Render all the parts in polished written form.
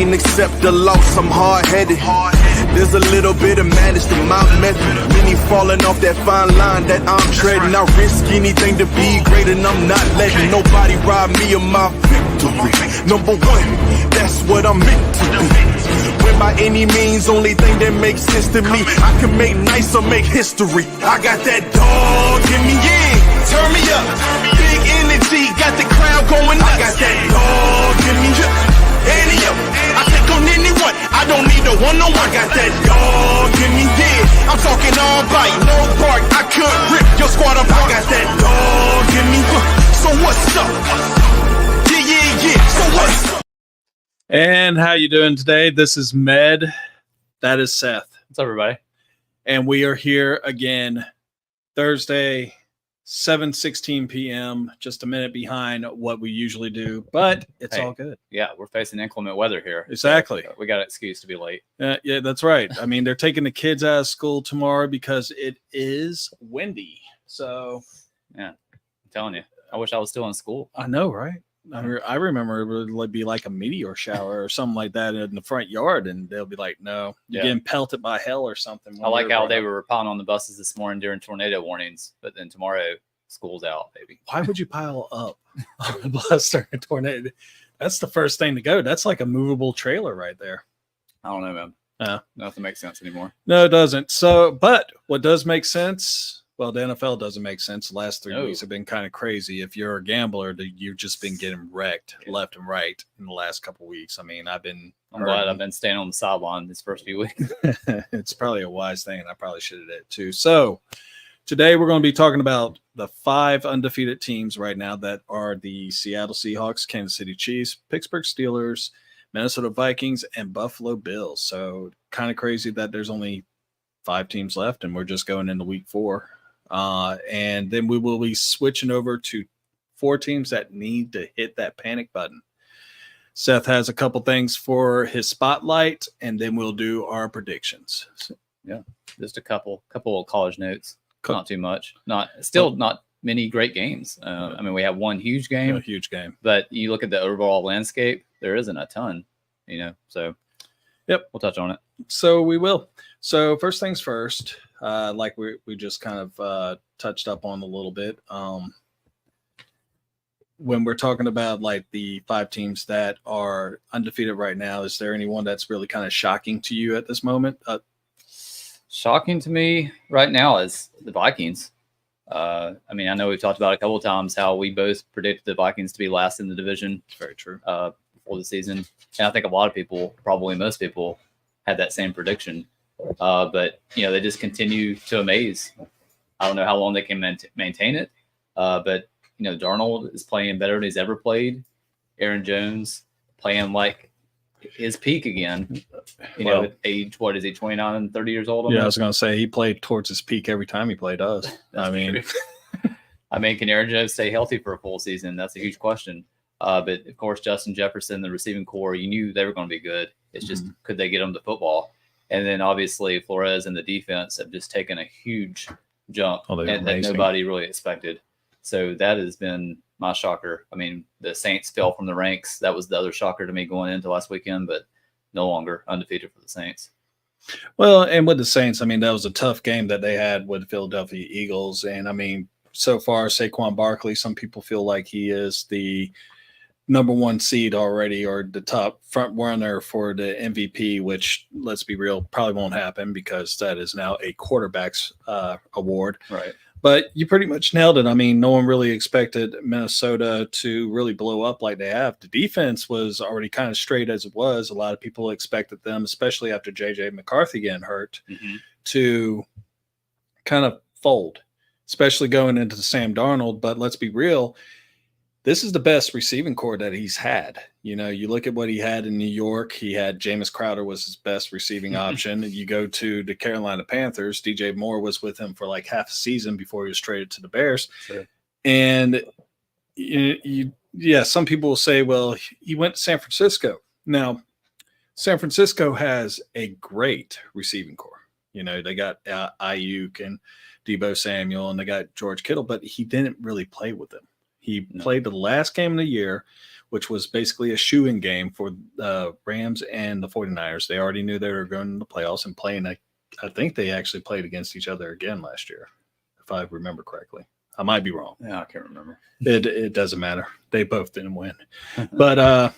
can't accept the loss, I'm hard-headed. There's a little bit of madness to my method. Many falling off that fine line that I'm treading. I risk anything to be great, and I'm not letting nobody rob me of my victory. Number one, that's what I'm meant to do. When by any means, only thing that makes sense to me, I can make nice or make history. I got that dog in me, yeah. Turn me up. Big energy, got the crowd going nuts. I got that dog in me, Annie up. I take on anyone, I don't need a one-on-one. I got that dog in me, yeah. I'm talking all bite, no bark. I could rip your squad apart. I got that dog in me. So what's up? Yeah. So what's up? And how you doing today? This is Med. That is Seth. What's up, everybody? And we are here again Thursday, 7:16 p.m., just a minute behind what we usually do, but it's all good. Yeah, we're facing inclement weather here. Exactly. So we got an excuse to be late. Yeah, that's right. I mean, they're taking the kids out of school tomorrow because it is windy. So, yeah, I'm telling you, I wish I was still in school. I know, right? I remember it would be like a meteor shower or something like that in the front yard, and they'll be like, no, you're getting pelted by hell or something. I like how they were piling on the buses this morning during tornado warnings, but then tomorrow school's out, baby. Why would you pile up on the bus during a tornado? That's the first thing to go. That's like a movable trailer right there. I don't know, man. Nothing makes sense anymore. No, it doesn't. So, but what does make sense? Well, the NFL doesn't make sense. The last 3 weeks have been kind of crazy. If you're a gambler, you've just been getting wrecked left and right in the last couple of weeks. I mean, I'm glad I've been staying on the sideline these first few weeks. It's probably a wise thing, and I probably should have did it too. So today we're going to be talking about the 5 undefeated teams right now that are the Seattle Seahawks, Kansas City Chiefs, Pittsburgh Steelers, Minnesota Vikings, and Buffalo Bills. So kind of crazy that there's only 5 teams left, and we're just going into week 4. And then we will be switching over to 4 teams that need to hit that panic button. Seth has a couple things for his spotlight, and then we'll do our predictions. Yeah, just a couple of college notes. Not too much. Not many great games. I mean, we have one huge game. A huge game. But you look at the overall landscape, there isn't a ton, So, yep, we'll touch on it. So we will. So first things first, like we just kind of touched up on a little bit. When we're talking about like the 5 teams that are undefeated right now, is there anyone that's really kind of shocking to you at this moment? Shocking to me right now is the Vikings. I mean, I know we've talked about a couple of times how we both predicted the Vikings to be last in the division. Very true. Before the season. And I think a lot of people, probably most people, had that same prediction. But, they just continue to amaze. I don't know how long they can maintain it. But, Darnold is playing better than he's ever played. Aaron Jones playing like his peak again. At age, what is he, 29, 30 years old? Yeah, I was going to say he played towards his peak every time he played us. I mean, can Aaron Jones stay healthy for a full season? That's a huge question. But of course, Justin Jefferson, the receiving core, you knew they were going to be good. It's just, could they get them to football? And then obviously Flores and the defense have just taken a huge jump that nobody really expected. So that has been my shocker. I mean, the Saints fell from the ranks. That was the other shocker to me going into last weekend, but no longer undefeated for the Saints. Well, and with the Saints, I mean, that was a tough game that they had with the Philadelphia Eagles. And I mean, so far, Saquon Barkley, some people feel like he is the number 1 seed already, or the top front runner for the MVP, which, let's be real, probably won't happen because that is now a quarterback's award. Right. But you pretty much nailed it. I mean, no one really expected Minnesota to really blow up like they have. The defense was already kind of straight as it was. A lot of people expected them, especially after J.J. McCarthy getting hurt, to kind of fold, especially going into the Sam Darnold. But let's be real, this is the best receiving core that he's had. You look at what he had in New York. He had Jameis Crowder was his best receiving option. You go to the Carolina Panthers. DJ Moore was with him for like half a season before he was traded to the Bears. Sure. And some people will say, well, he went to San Francisco. Now, San Francisco has a great receiving core. They got Ayuk and Deebo Samuel, and they got George Kittle, but he didn't really play with them. He played the last game of the year which was basically a shoo-in game for the Rams and the 49ers. They already knew they were going to the playoffs and playing. I think they actually played against each other again last year, if I remember correctly. I might be wrong. Yeah, I can't remember. It doesn't matter. They both didn't win. But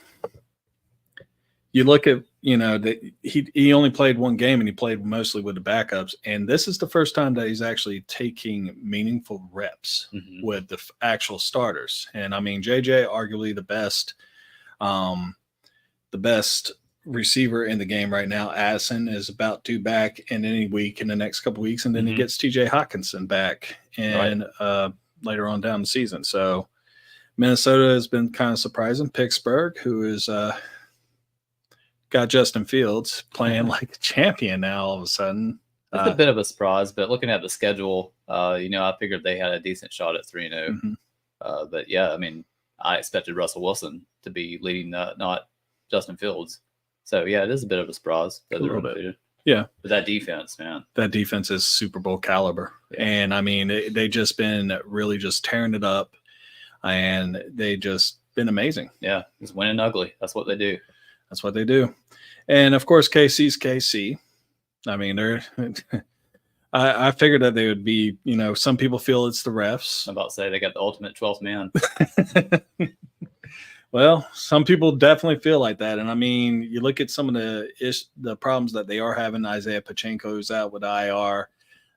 you look at, he only played one game and he played mostly with the backups. And this is the first time that he's actually taking meaningful reps with the actual starters. And I mean, JJ, arguably the best receiver in the game right now. Addison is about due back in any week in the next couple of weeks. And then he gets TJ Hawkinson back and later on down the season. So Minnesota has been kind of surprising. Pittsburgh, who is, got Justin Fields playing like a champion now all of a sudden. It's a bit of a surprise, but looking at the schedule, I figured they had a decent shot at 3-0. But yeah, I mean, I expected Russell Wilson to be leading, not Justin Fields. So yeah, it is a bit of a surprise. A little bit. Yeah. But that defense, man. That defense is Super Bowl caliber. Yeah. And I mean, they just been really just tearing it up, and they just been amazing. Yeah. It's winning ugly. That's what they do. That's what they do. And of course, KC's KC. I mean, I figured that they would be, some people feel it's the refs. I'm about to say they got the ultimate 12th man. Well, some people definitely feel like that. And I mean, you look at some of the problems that they are having. Isaiah Pacheco's out with IR.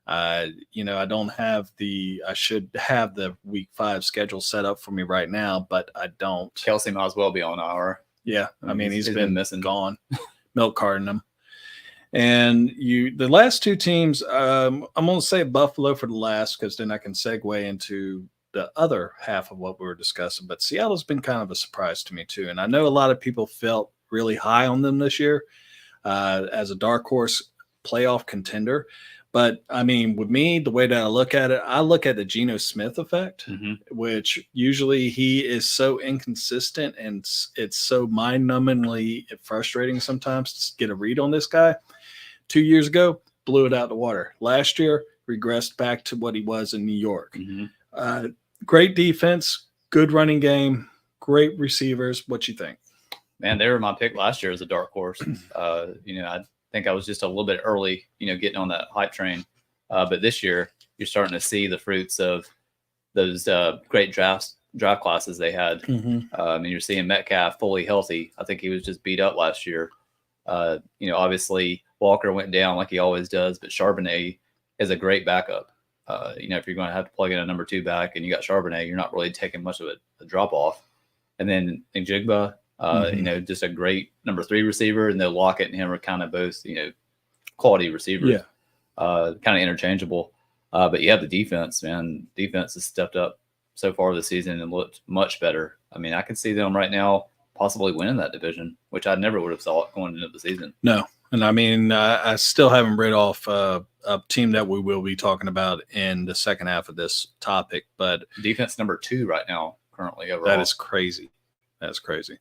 I should have the week 5 schedule set up for me right now, but I don't. Kelsey might as well be on IR. Yeah, I mean, he's been missing, gone, milk carting them. And the last two teams, I'm going to say Buffalo for the last, because then I can segue into the other half of what we were discussing. But Seattle's been kind of a surprise to me too. And I know a lot of people felt really high on them this year as a dark horse playoff contender. But I mean, with me, the way that I look at it, I look at the Geno Smith effect, which usually he is so inconsistent and it's so mind-numbingly frustrating sometimes to get a read on this guy. 2 years ago, blew it out the water. Last year, regressed back to what he was in New York. Great defense, good running game, great receivers. What you think? Man, they were my pick last year as a dark horse. I think I was just a little bit early, getting on that hype train. But this year, you're starting to see the fruits of those great draft classes they had. You're seeing Metcalf fully healthy. I think he was just beat up last year. Obviously Walker went down like he always does, but Charbonnet is a great backup. If you're going to have to plug in a number 2 back and you got Charbonnet, you're not really taking much of a drop off. And then Njigba, just a great number 3 receiver, and then Lockett and him are kind of both, quality receivers, kind of interchangeable. But you have the defense, man. Defense has stepped up so far this season and looked much better. I mean, I can see them right now possibly winning that division, which I never would have thought going into the season. No. And I mean, I still haven't read off a team that we will be talking about in the second half of this topic, but defense number 2 right now, currently overall. That is crazy. That's crazy.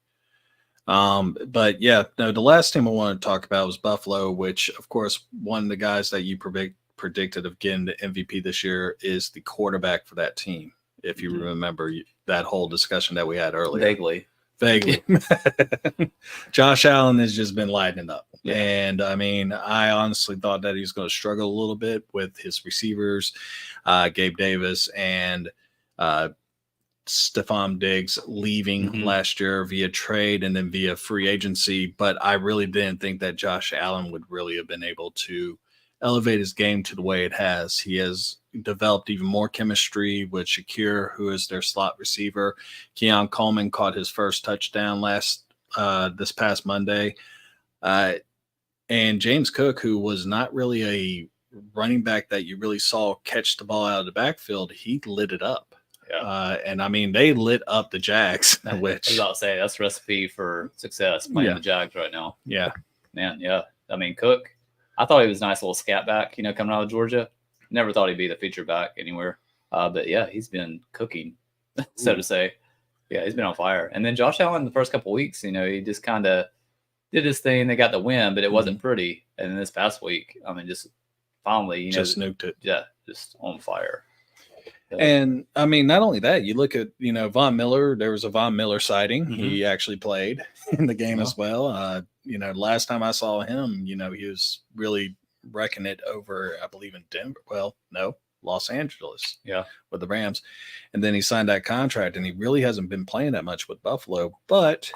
But yeah, no, the last team I wanted to talk about was Buffalo, which of course, one of the guys that you predicted of getting the MVP this year is the quarterback for that team. If you remember that whole discussion that we had earlier. Vaguely. Josh Allen has just been lighting up. Yeah. And I mean, I honestly thought that he was going to struggle a little bit with his receivers, Gabe Davis and Stephon Diggs leaving last year via trade and then via free agency. But I really didn't think that Josh Allen would really have been able to elevate his game to the way it has. He has developed even more chemistry with Shakir, who is their slot receiver. Keon Coleman caught his first touchdown this past Monday. And James Cook, who was not really a running back that you really saw catch the ball out of the backfield, he lit it up. Yeah. And I mean, they lit up the Jags, which I was about to say that's recipe for success playing the Jags right now. Yeah. Man, yeah. I mean, Cook, I thought he was a nice little scat back, coming out of Georgia. Never thought he'd be the feature back anywhere. But yeah, he's been cooking, so to say. Yeah, he's been on fire. And then Josh Allen, the first couple of weeks, he just kind of did his thing. They got the win, but it wasn't pretty. And then this past week, I mean, just finally, just nuked it. Yeah, just on fire. And I mean, not only that, you look at, Von Miller, there was a Von Miller sighting. Mm-hmm. He actually played in the game as well. Last time I saw him, he was really wrecking it over, I believe, in Denver. Well, no, Los Angeles. Yeah. With the Rams. And then he signed that contract, and he really hasn't been playing that much with Buffalo, but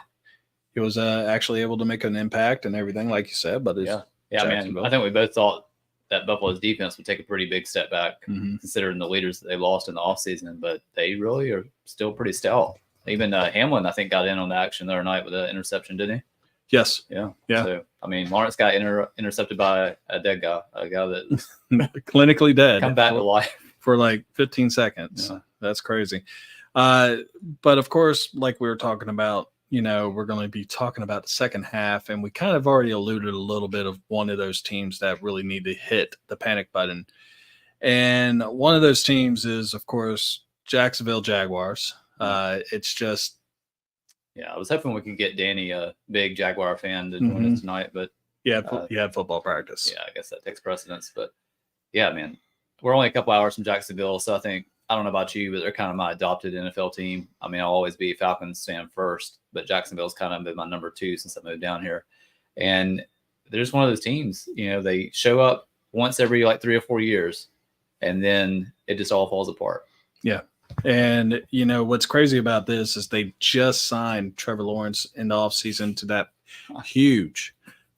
he was actually able to make an impact and everything, like you said. But yeah, man, I think we both thought that Buffalo's defense would take a pretty big step back, considering the leaders that they lost in the offseason, but they really are still pretty stout. Even Hamlin, I think, got in on the action the other night with an interception, didn't he? Yes. Yeah. Yeah. So, I mean, Lawrence got intercepted by a dead guy, a guy that clinically dead. Come back to life. For like 15 seconds. Yeah. That's crazy. But of course, like we were talking about, we're going to be talking about the second half, and we kind of already alluded a little bit of one of those teams that really need to hit the panic button. And one of those teams is, of course, Jacksonville Jaguars. It's just. Yeah, I was hoping we could get Danny, a big Jaguar fan, to join us tonight, but. Yeah, he had football practice. Yeah, I guess that takes precedence. But yeah, man, we're only a couple hours from Jacksonville, so I don't know about you, but they're kind of my adopted NFL team. I mean, I'll always be a Falcons fan first, but Jacksonville's kind of been my number 2 since I moved down here. And they're just one of those teams, they show up once every like 3 or 4 years, and then it just all falls apart. Yeah. And, what's crazy about this is they just signed Trevor Lawrence in the offseason to that huge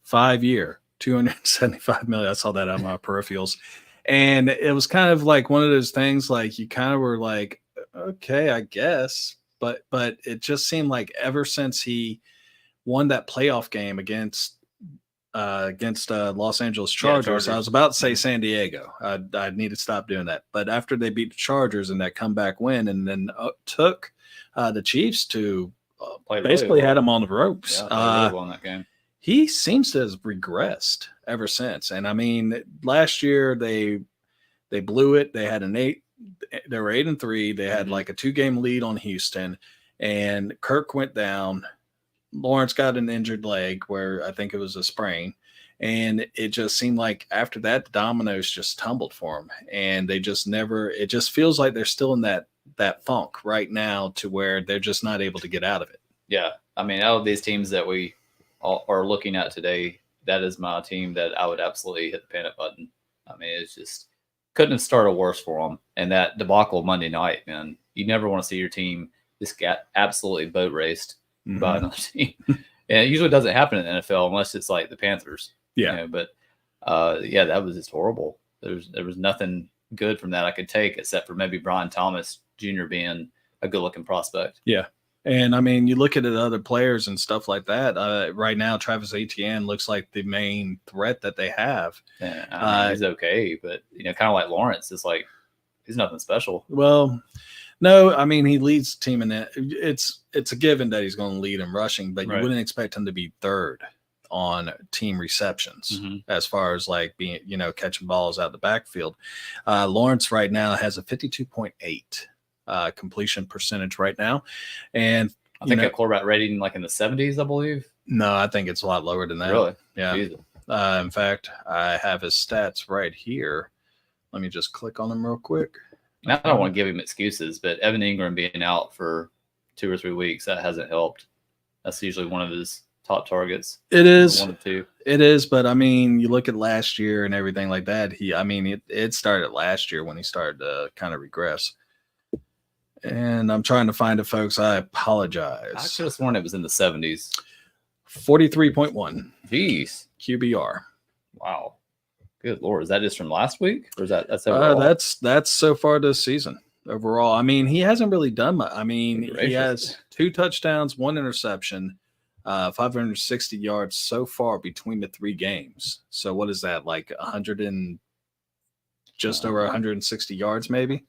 5-year, $275 million. I saw that on my peripherals. And it was kind of like one of those things, like you kind of were like, okay, I guess. But it just seemed like ever since he won that playoff game against Los Angeles Chargers. I was about to say San Diego. I need to stop doing that. But after they beat the Chargers in that comeback win, and then took the Chiefs to basically had them on the ropes. Yeah, really well in that game. He seems to have regressed ever since. And I mean, last year they blew it. They had they were 8-3. They had like a 2-game lead on Houston, and Kirk went down. Lawrence got an injured leg where I think it was a sprain. And it just seemed like after that, the dominoes just tumbled for them. And they just it just feels like they're still in that funk right now, to where they're just not able to get out of it. Yeah. I mean, out of these teams that we are looking at today, that is my team that I would absolutely hit the panic button. I mean, it's just couldn't have started worse for them. And that debacle Monday night, man, you never want to see your team just get absolutely boat raced by another team. And it usually doesn't happen in the NFL unless it's like the Panthers. Yeah. But that was just horrible. There was nothing good from that I could take, except for maybe Brian Thomas Jr. being a good looking prospect. Yeah. And I mean, you look at the other players and stuff like that. Right now, Travis Etienne looks like the main threat that they have. Yeah, I mean, he's okay, but kind of like Lawrence, it's like he's nothing special. Well, no, I mean, he leads the team in it. It's a given that he's going to lead in rushing, but you wouldn't expect him to be third on team receptions as far as like being, catching balls out the backfield. Lawrence right now has a 52.8. Completion percentage right now, and I think a quarterback rating like in the 70s, I believe. No, I think it's a lot lower than that. Really? Yeah. In fact, I have his stats right here. Let me just click on them real quick. Now, I don't want to give him excuses, but Evan Ingram being out for 2 or 3 weeks, that hasn't helped. That's usually one of his top targets. It is 1 or 2. It is, but I mean, you look at last year and everything like that. It started last year when he started to kind of regress. And I'm trying to find it, folks. I apologize. I could have sworn it was in the 70s. 43.1. Jeez. QBR. Wow. Good Lord. Is that just from last week? Or is that's overall? That's so far this season overall. I mean, he hasn't really done much. I mean, he has 2 touchdowns, 1 interception, 560 yards so far between the 3 games. So what is that, like just over 160 yards maybe?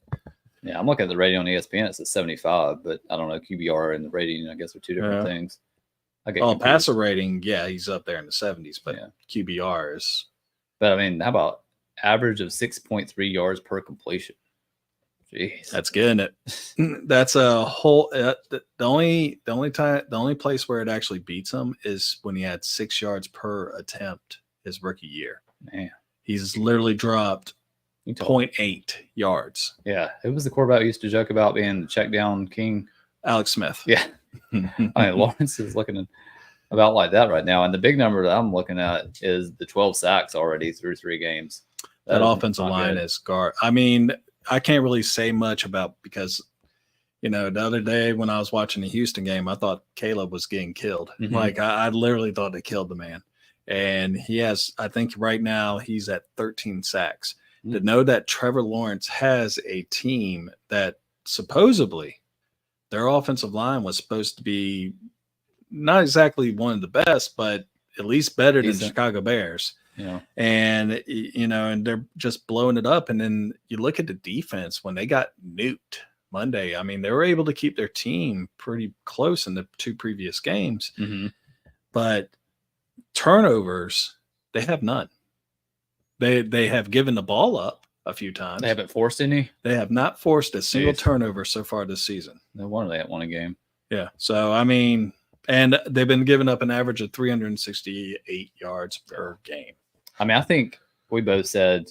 Yeah, I'm looking at the rating on ESPN. It's at 75, but I don't know. QBR and the rating, I guess, are 2 different things. Passer rating, yeah, he's up there in the 70s, but QBR is. But I mean, how about average of 6.3 yards per completion? Jeez, that's getting it. That's a whole. The only place where it actually beats him is when he had 6 yards per attempt his rookie year. Man, he's literally dropped 0.8 yards. Yeah, it was the quarterback we used to joke about being the check down king. Alex Smith. Yeah. I mean, Lawrence is looking about like that right now. And the big number that I'm looking at is the 12 sacks already through 3 games. That offensive line is guard. I mean, I can't really say much about because, the other day when I was watching the Houston game, I thought Caleb was getting killed. Mhm. Like I literally thought they killed the man. And he has, I think right now he's at 13 sacks. To know that Trevor Lawrence has a team that supposedly their offensive line was supposed to be not exactly one of the best, but at least better than the Chicago Bears. Yeah. And, and they're just blowing it up. And then you look at the defense when they got nuked Monday. I mean, they were able to keep their team pretty close in the 2 previous games, but turnovers, they have none. They have given the ball up a few times. They haven't forced any? They have not forced a single turnover so far this season. No wonder they haven't won a game. Yeah. So, I mean, and they've been giving up an average of 368 yards per game. I mean, I think we both said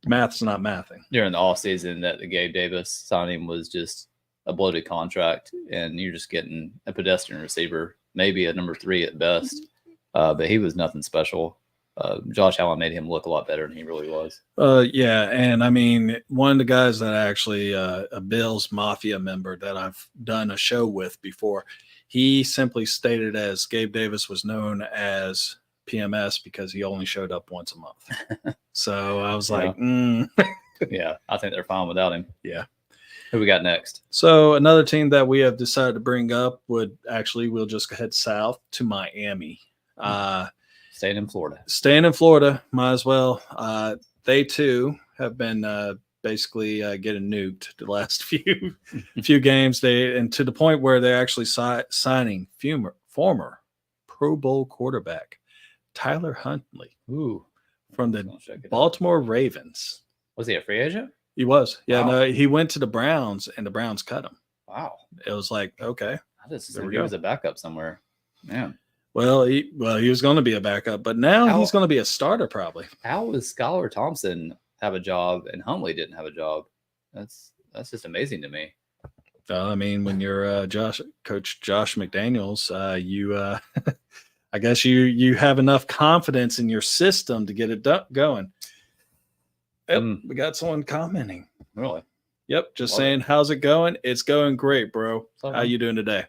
math's not mathing during the offseason that the Gabe Davis signing was just a bloated contract, and you're just getting a pedestrian receiver, maybe a number 3 at best. But he was nothing special. Josh Allen made him look a lot better than he really was. Yeah, and I mean, one of the guys that actually a Bills Mafia member that I've done a show with before, he simply stated as Gabe Davis was known as PMS because he only showed up once a month. So I was like, Yeah, I think they're fine without him. Yeah. Who we got next? So another team that we have decided to bring up we'll just head south to Miami. Staying in Florida. Staying in Florida, might as well. They too have been basically getting nuked the last few games. And to the point where they're actually signing former Pro Bowl quarterback Tyler Huntley, from the Baltimore Ravens. Was he a free agent? He was. Yeah, Wow. no, he went to the Browns, and the Browns cut him. Wow. It was like, okay. I just assumed he was a backup somewhere. Man. Well, he was going to be a backup, but now he's going to be a starter probably. How does Skylar Thompson have a job and Huntley didn't have a job? That's just amazing to me. I mean, when you're Coach Josh McDaniels, I guess you have enough confidence in your system to get it going. Yep, we got someone commenting. Really? Yep, just saying, how's it going? It's going great, bro. How you doing today?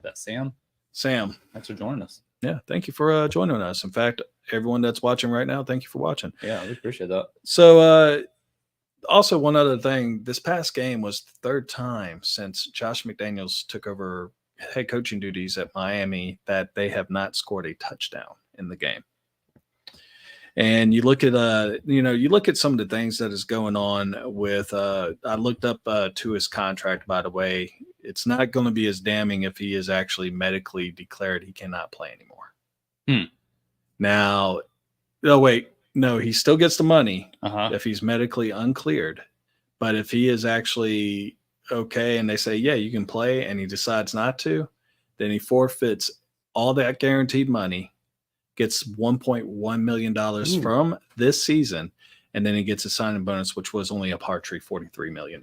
That's Sam. Sam, thanks for joining us. Yeah, thank you for joining us. In fact, everyone that's watching right now, thank you for watching. Yeah, we appreciate that. So, also one other thing, this past game was the 3rd time since Josh McDaniels took over head coaching duties at Miami that they have not scored a touchdown in the game. And you look at you look at some of the things that is going on with I looked up to his contract, by the way. It's not going to be as damning if he is actually medically declared he cannot play anymore. Now, he still gets the money if he's medically uncleared. But if he is actually okay and they say, yeah, you can play, and he decides not to, then he forfeits all that guaranteed money, gets $1.1 million from this season, and then he gets a signing bonus, which was only a paltry $43 million.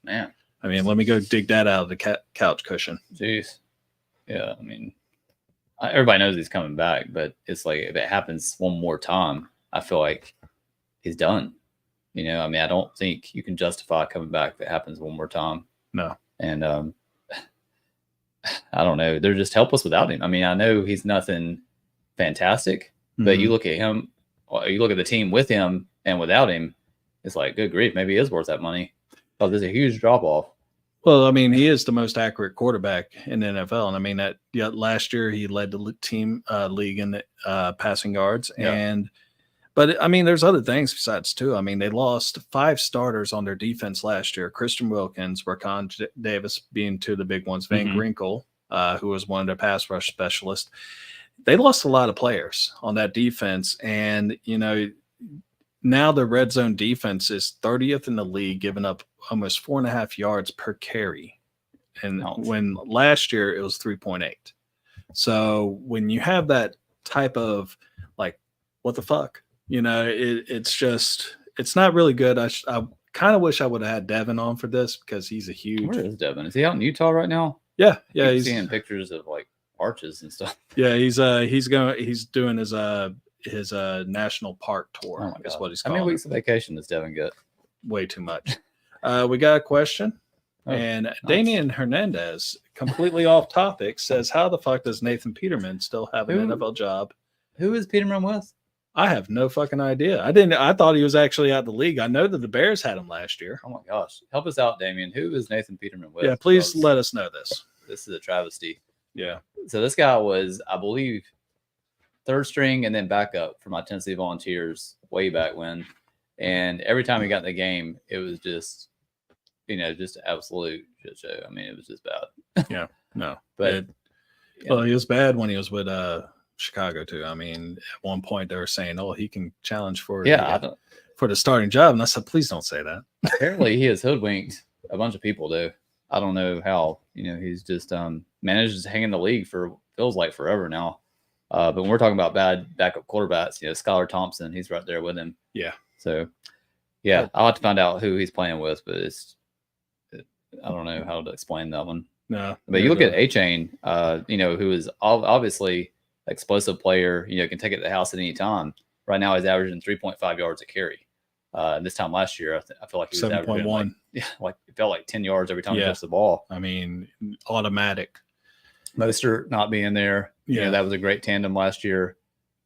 Man. I mean, let me go dig that out of the couch cushion. Jeez. Yeah, I mean, everybody knows he's coming back, but it's like if it happens one more time, I feel like he's done. I mean, I don't think you can justify coming back if it happens one more time. No. And I don't know. They're just helpless without him. I mean, I know he's nothing fantastic, but you look at him, you look at the team with him and without him, it's like, good grief, maybe he is worth that money. Oh, there's a huge drop off. Well, I mean, he is the most accurate quarterback in the NFL. And I mean, last year he led the team league in the passing yards. Yeah. But I mean, there's other things besides too. I mean, they lost 5 starters on their defense last year. Christian Wilkins, Raquan Davis being 2 of the big ones, Van Ginkel, who was one of their pass rush specialists. They lost a lot of players on that defense. And, now the red zone defense is 30th in the league, giving up almost 4.5 yards per carry. And when last year it was 3.8. So when you have that type of like, what the fuck, it's it's not really good. I kind of wish I would have had Devin on for this because he's a huge. Where is Devin? Is he out in Utah right now? Yeah, He's seeing pictures of like arches and stuff. Yeah, he's doing his national park tour. Oh my is God. what he's How calling many weeks of vacation does Devin get? Way too much. We got a question. Oh, and nice. Damian Hernandez, completely off topic, says, "How the fuck does Nathan Peterman still have an NFL job?" Who is Peterman with? I have no fucking idea. I thought he was actually out of the league. I know that the Bears had him last year. Oh my gosh. Help us out, Damian. Who is Nathan Peterman with? Yeah, please let us know this. This is a travesty. Yeah. So this guy was, I believe, third string and then backup for my Tennessee Volunteers way back when. And every time he got in the game, it was just, just absolute shit show. I mean, it was just bad. Yeah. No. But well, he was bad when he was with Chicago too. I mean, at one point they were saying, "Oh, he can challenge for the starting job," and I said, "Please don't say that." Apparently, he has hoodwinked a bunch of people, though. I don't know how. He's just managed to hang in the league for feels like forever now. But when we're talking about bad backup quarterbacks, Skylar Thompson, he's right there with him. Yeah. So, yeah, I'll have to find out who he's playing with, but I don't know how to explain that one. No, but you look at A-Chain, who is obviously explosive player, can take it to the house at any time. Right now, he's averaging 3.5 yards a carry. This time last year, I feel like he was 7.1. Like it felt like 10 yards every time he touched the ball. I mean, automatic. Mostert not being there. That was a great tandem last year.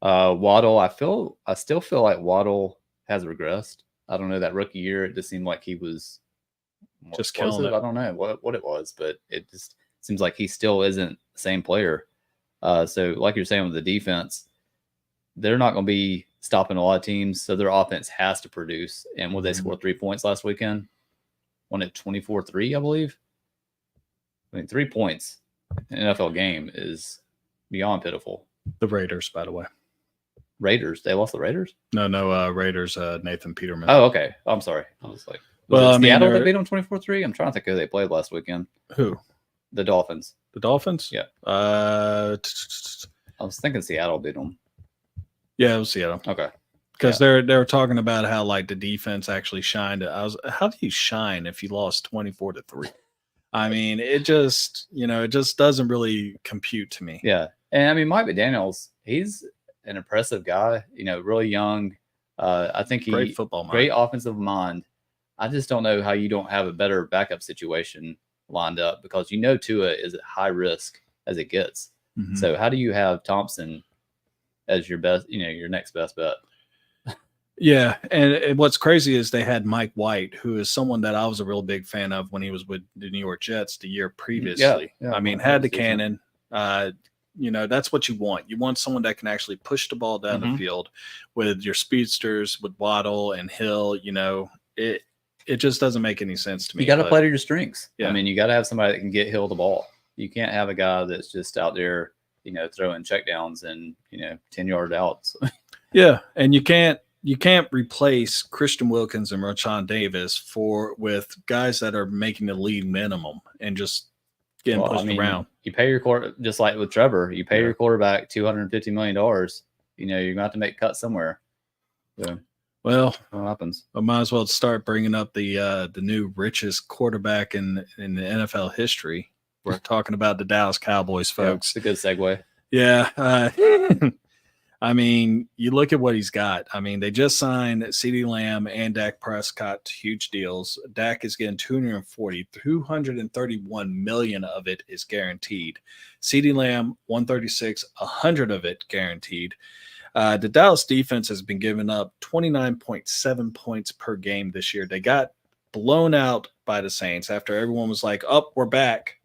Waddle, I still feel like Waddle has regressed. I don't know, that rookie year, it just seemed like he was just killing it. I don't know what it was, but it just seems like he still isn't the same player. So like you're saying with the defense, they're not going to be stopping a lot of teams, so their offense has to produce. And will they score 3 points last weekend? Won it 24-3, I believe. I mean, 3 points in an NFL game is beyond pitiful. The Raiders, by the way. Raiders? They lost the Raiders? No, Raiders, Nathan Peterman. Oh, okay. I'm sorry. I was like, Seattle that beat them 24-3? I'm trying to think who they played last weekend. Who? The Dolphins. The Dolphins? Yeah. I was thinking Seattle beat them. Yeah, it was Seattle. Okay. Because they were talking about how like the defense actually shined. How do you shine if you lost 24-3? I mean, it just doesn't really compute to me. Yeah. And I mean, Mike McDaniels, he's an impressive guy, really young. I think great football mind. Great offensive mind. I just don't know how you don't have a better backup situation lined up because Tua is at high risk as it gets. Mm-hmm. So how do you have Thompson as your best, your next best bet? Yeah, and what's crazy is they had Mike White, who is someone that I was a real big fan of when he was with the New York Jets the year previously. Yeah, I mean, had the cannon. That's what you want. You want someone that can actually push the ball down the field with your speedsters, with Waddle and Hill. It just doesn't make any sense to me. You got to play to your strengths. Yeah. I mean, you got to have somebody that can get Hill the ball. You can't have a guy that's just out there, throwing checkdowns and 10-yard outs. Yeah, and you can't replace Christian Wilkins and Rashawn Davis with guys that are making the league minimum and just getting pushed around. You pay your quarter, just like with Trevor, you pay your quarterback $250 million. You're going to have to make cuts somewhere. So, well, what happens? I might as well start bringing up the new richest quarterback in the NFL history. We're talking about the Dallas Cowboys, folks. Yeah, it's a good segue. Yeah. I mean, you look at what he's got. I mean, they just signed CeeDee Lamb and Dak Prescott to huge deals. Dak is getting $231 million of it is guaranteed. CeeDee Lamb, $136, $100 of it guaranteed. The Dallas defense has been giving up 29.7 points per game this year. They got blown out by the Saints after everyone was like, "Oh, we're back."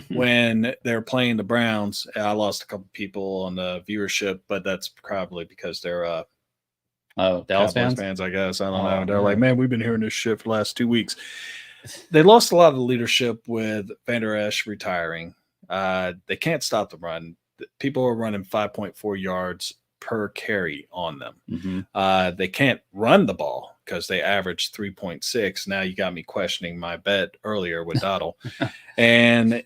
When they're playing the Browns. I lost a couple people on the viewership, but that's probably because they're Dallas fans, I guess. I don't know. They're like, "Man, we've been hearing this shit for the last 2 weeks." They lost a lot of leadership with Van Der Esch retiring. They can't stop the run. People are running 5.4 yards per carry on them. Mm-hmm. They can't run the ball because they average 3.6. Now you got me questioning my bet earlier with Dottle. And,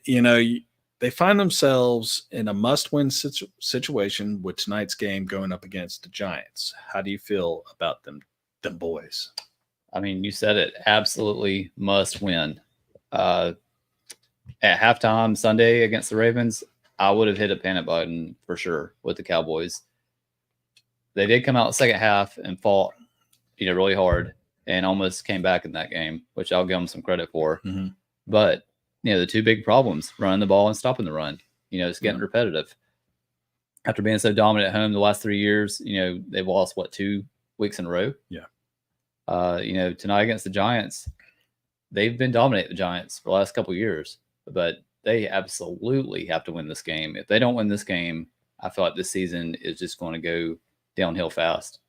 they find themselves in a must-win situation with tonight's game going up against the Giants. How do you feel about them them boys. I mean, you said it. Absolutely must win. At halftime Sunday against the Ravens, I would have hit a panic button for sure with the Cowboys. They did come out the second half and fought, really hard and almost came back in that game, which I'll give them some credit for. Mm-hmm. But, the two big problems, running the ball and stopping the run, it's getting repetitive. After being so dominant at home the last 3 years, they've lost, 2 weeks in a row? Yeah. Tonight against the Giants, they've been dominating the Giants for the last couple of years, but they absolutely have to win this game. If they don't win this game, I feel like this season is just going to go downhill fast.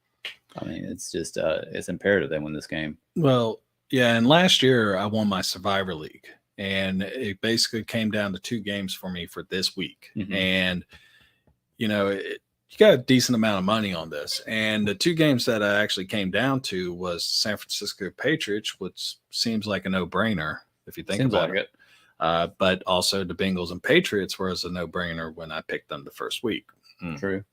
I mean, it's just it's imperative they win this game. Well, yeah, and last year I won my Survivor League, and it basically came down to 2 games for me for this week. Mm-hmm. And, you got a decent amount of money on this. And the 2 games that I actually came down to was San Francisco Patriots, which seems like a no-brainer if you think about it. But also the Bengals and Patriots was a no-brainer when I picked them the first week. True.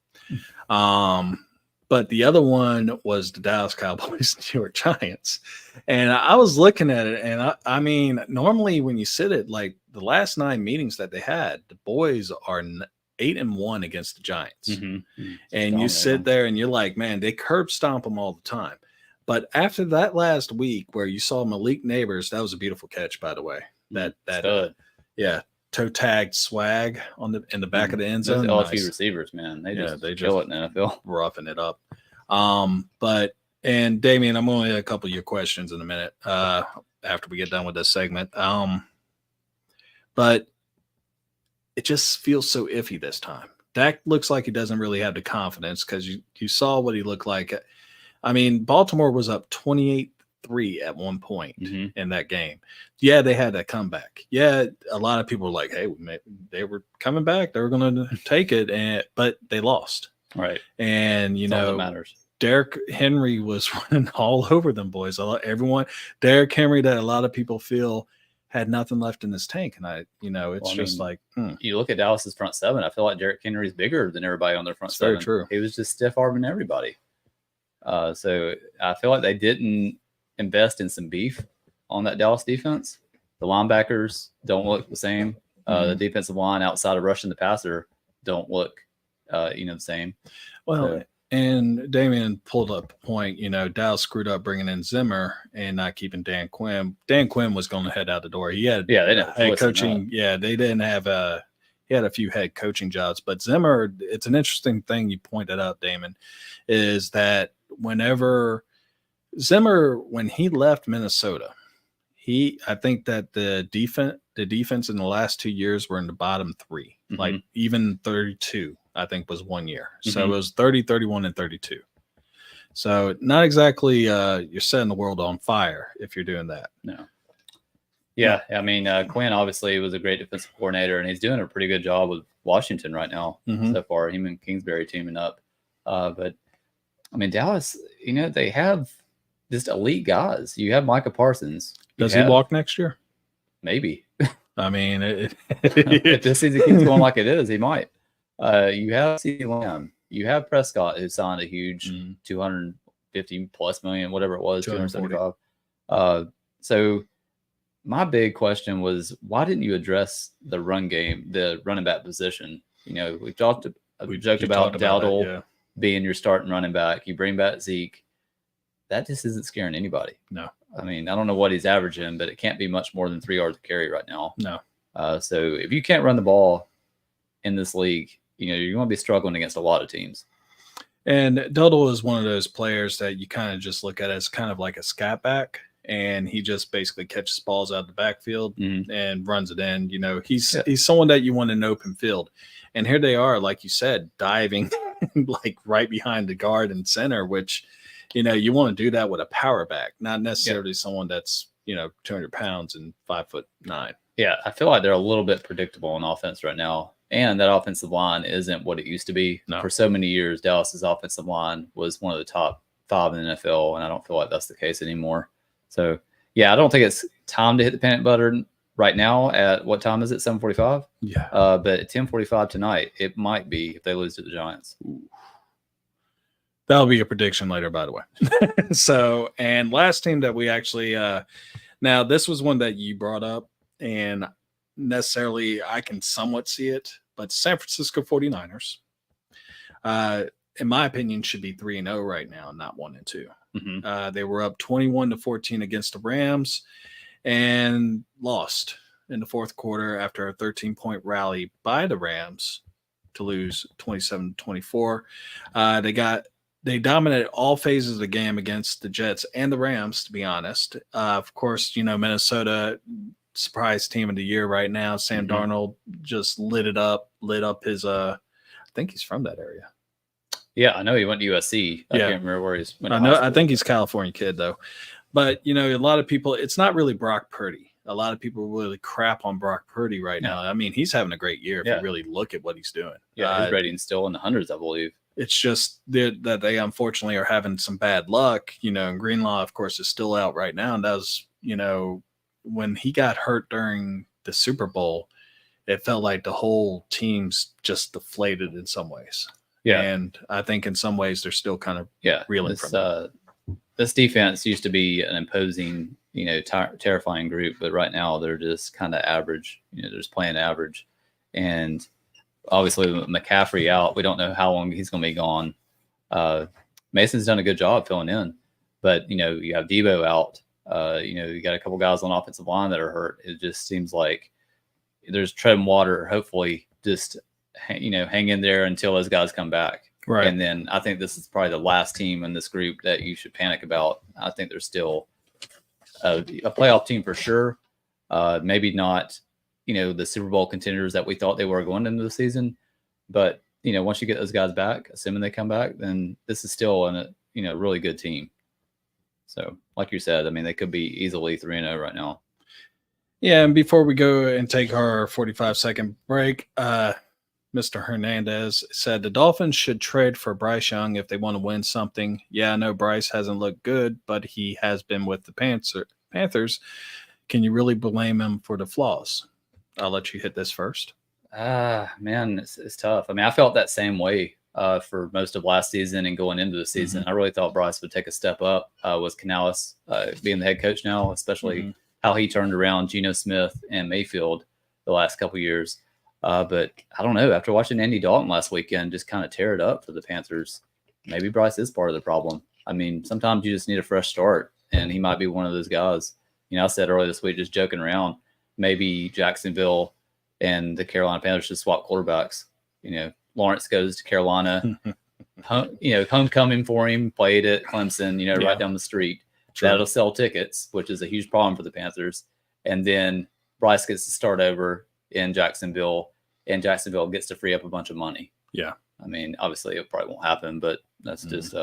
But the other one was the Dallas Cowboys and New York Giants. And I was looking at it, and I mean, normally when you sit at like the last 9 meetings that they had, the boys are 8-1 against the Giants. Mm-hmm. And you sit there and you're like, man, they curb stomp them all the time. But after that last week where you saw Malik Neighbors, that was a beautiful catch, by the way. That toe tagged swag in the back of the end zone. Those LSU receivers, man, they just kill it in the NFL, roughing it up. And Damian, I'm going to a couple of your questions in a minute after we get done with this segment. But it just feels so iffy this time. Dak looks like he doesn't really have the confidence because you saw what he looked like. I mean, Baltimore was up 28-3 at one point in that game. Yeah, they had that comeback. Yeah, a lot of people were like, hey, they were coming back. They were going to take it, but they lost. Right. And, That's all that matters. Derrick Henry was running all over them boys. Derrick Henry that a lot of people feel had nothing left in his tank. And you look at Dallas's front 7, I feel like Derrick Henry's bigger than everybody on their front 7. Very true. He was just stiff arming everybody. So I feel like they didn't invest in some beef on that Dallas defense. The linebackers don't look the same. The defensive line outside of rushing the passer don't look, the same. Well, and Damian pulled up a point, Dallas screwed up bringing in Zimmer and not keeping Dan Quinn. Dan Quinn was going to head out the door. He had they didn't head coaching. Yeah, they didn't have he had a few head coaching jobs, but Zimmer, it's an interesting thing you pointed out, Damon, is that when he left Minnesota, I think that the defense in the last 2 years were in the bottom 3, like even 32, I think was 1 year. So it was 30, 31, and 32. So not exactly you're setting the world on fire if you're doing that. No. Yeah, I mean, Quinn obviously was a great defensive coordinator, and he's doing a pretty good job with Washington right now so far. Him and Kingsbury teaming up. But, I mean, Dallas, they have just elite guys. You have Micah Parsons. Does he walk next year? Maybe. I mean, if this season keeps going like it is, he might. You have CeeDee Lamb. You have Prescott, who signed a huge $250+ million, whatever it was, 275. So my big question was, why didn't you address the run game, the running back position? We joked about Dowdle being your starting running back. You bring back Zeke. That just isn't scaring anybody. No. I mean, I don't know what he's averaging, but it can't be much more than 3 yards to carry right now. No. So if you can't run the ball in this league, you're going to be struggling against a lot of teams. And Dowdle is one of those players that you kind of just look at as kind of like a scat back, and he just basically catches balls out of the backfield and runs it in. He's someone that you want in an open field. And here they are, like you said, diving like right behind the guard and center, which – you want to do that with a power back, not necessarily someone that's, 200 pounds and 5'9". Yeah, I feel like they're a little bit predictable on offense right now. And that offensive line isn't what it used to be. No. For so many years, Dallas's offensive line was one of the top 5 in the NFL, and I don't feel like that's the case anymore. So, yeah, I don't think it's time to hit the panic button right now at what time is it, 7:45? Yeah. But at 10:45 tonight, it might be if they lose to the Giants. Ooh. That'll be a prediction later, by the way. So, and last team that we actually, now this was one that you brought up, and necessarily I can somewhat see it, but San Francisco 49ers, in my opinion, should be 3-0 right now, not 1-2. Mm-hmm. They were up 21-14 against the Rams and lost in the fourth quarter after a 13-point rally by the Rams to lose 27-24. They dominated all phases of the game against the Jets and the Rams, to be honest. Of course, Minnesota, surprise team of the year right now. Sam Darnold just lit up his I think he's from that area. Yeah, I know he went to USC. I can't remember where he's went. I think he's a California kid though. But a lot of people, it's not really Brock Purdy. A lot of people really crap on Brock Purdy right now. I mean, he's having a great year if you really look at what he's doing. Yeah, his rating's still in the hundreds, I believe. It's just that they unfortunately are having some bad luck. And Greenlaw, of course, is still out right now. And that was, when he got hurt during the Super Bowl, it felt like the whole team's just deflated in some ways. Yeah. And I think in some ways they're still kind of reeling from it. This defense used to be an imposing, terrifying group, but right now they're just kind of average. They're just playing average. And obviously with McCaffrey out, we don't know how long he's going to be gone. Mason's done a good job filling in, but you have Debo out. You got a couple guys on offensive line that are hurt. It just seems like there's treading water. Hopefully, just hang in there until those guys come back. Right. And then I think this is probably the last team in this group that you should panic about. I think there's still a playoff team for sure. Maybe not, the Super Bowl contenders that we thought they were going into the season. But, once you get those guys back, assuming they come back, then this is still a really good team. So, like you said, I mean, they could be easily 3-0 right now. Yeah, and before we go and take our 45-second break, Mr. Hernandez said the Dolphins should trade for Bryce Young if they want to win something. Yeah, I know Bryce hasn't looked good, but he has been with the Panthers. Can you really blame him for the flaws? I'll let you hit this first. Man, it's tough. I mean, I felt that same way for most of last season and going into the season. I really thought Bryce would take a step up with Canales being the head coach now, especially how he turned around Geno Smith and Mayfield the last couple of years. But I don't know. After watching Andy Dalton last weekend just kind of tear it up for the Panthers, maybe Bryce is part of the problem. I mean, sometimes you just need a fresh start, and he might be one of those guys. I said earlier this week, just joking around, maybe Jacksonville and the Carolina Panthers should swap quarterbacks. Lawrence goes to Carolina, homecoming for him, played at Clemson, right down the street. True. That'll sell tickets, which is a huge problem for the Panthers. And then Bryce gets to start over in Jacksonville, and Jacksonville gets to free up a bunch of money. Yeah. I mean, obviously it probably won't happen, but that's just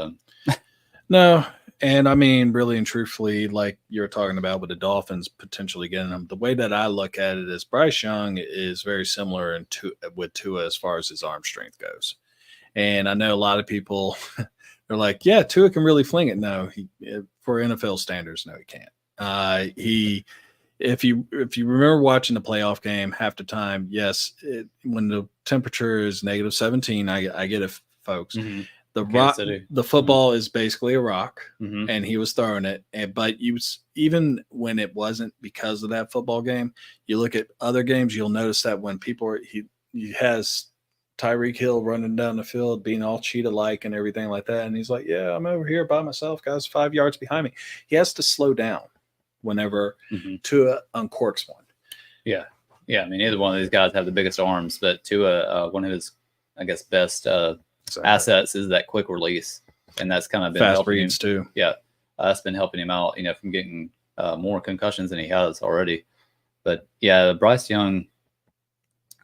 no. And I mean, really and truthfully, like you're talking about with the Dolphins potentially getting them, the way that I look at it is Bryce Young is very similar with Tua as far as his arm strength goes. And I know a lot of people they're like, yeah, Tua can really fling it. No, for NFL standards, no, he can't. If you remember watching the playoff game, half the time, yes, when the temperature is -17, I get it, folks. The football is basically a rock, and he was throwing it. But even when it wasn't because of that football game, you look at other games, you'll notice that when he has Tyreek Hill running down the field, being all cheetah-like and everything like that, and he's like, "Yeah, I'm over here by myself, guys, 5 yards behind me." He has to slow down whenever Tua uncorks one. Yeah. I mean, either one of these guys have the biggest arms, but Tua, one of his, I guess, best assets is that quick release, and that's kind of been fast reads too. Yeah, that's been helping him out, from getting more concussions than he has already. But yeah, Bryce Young,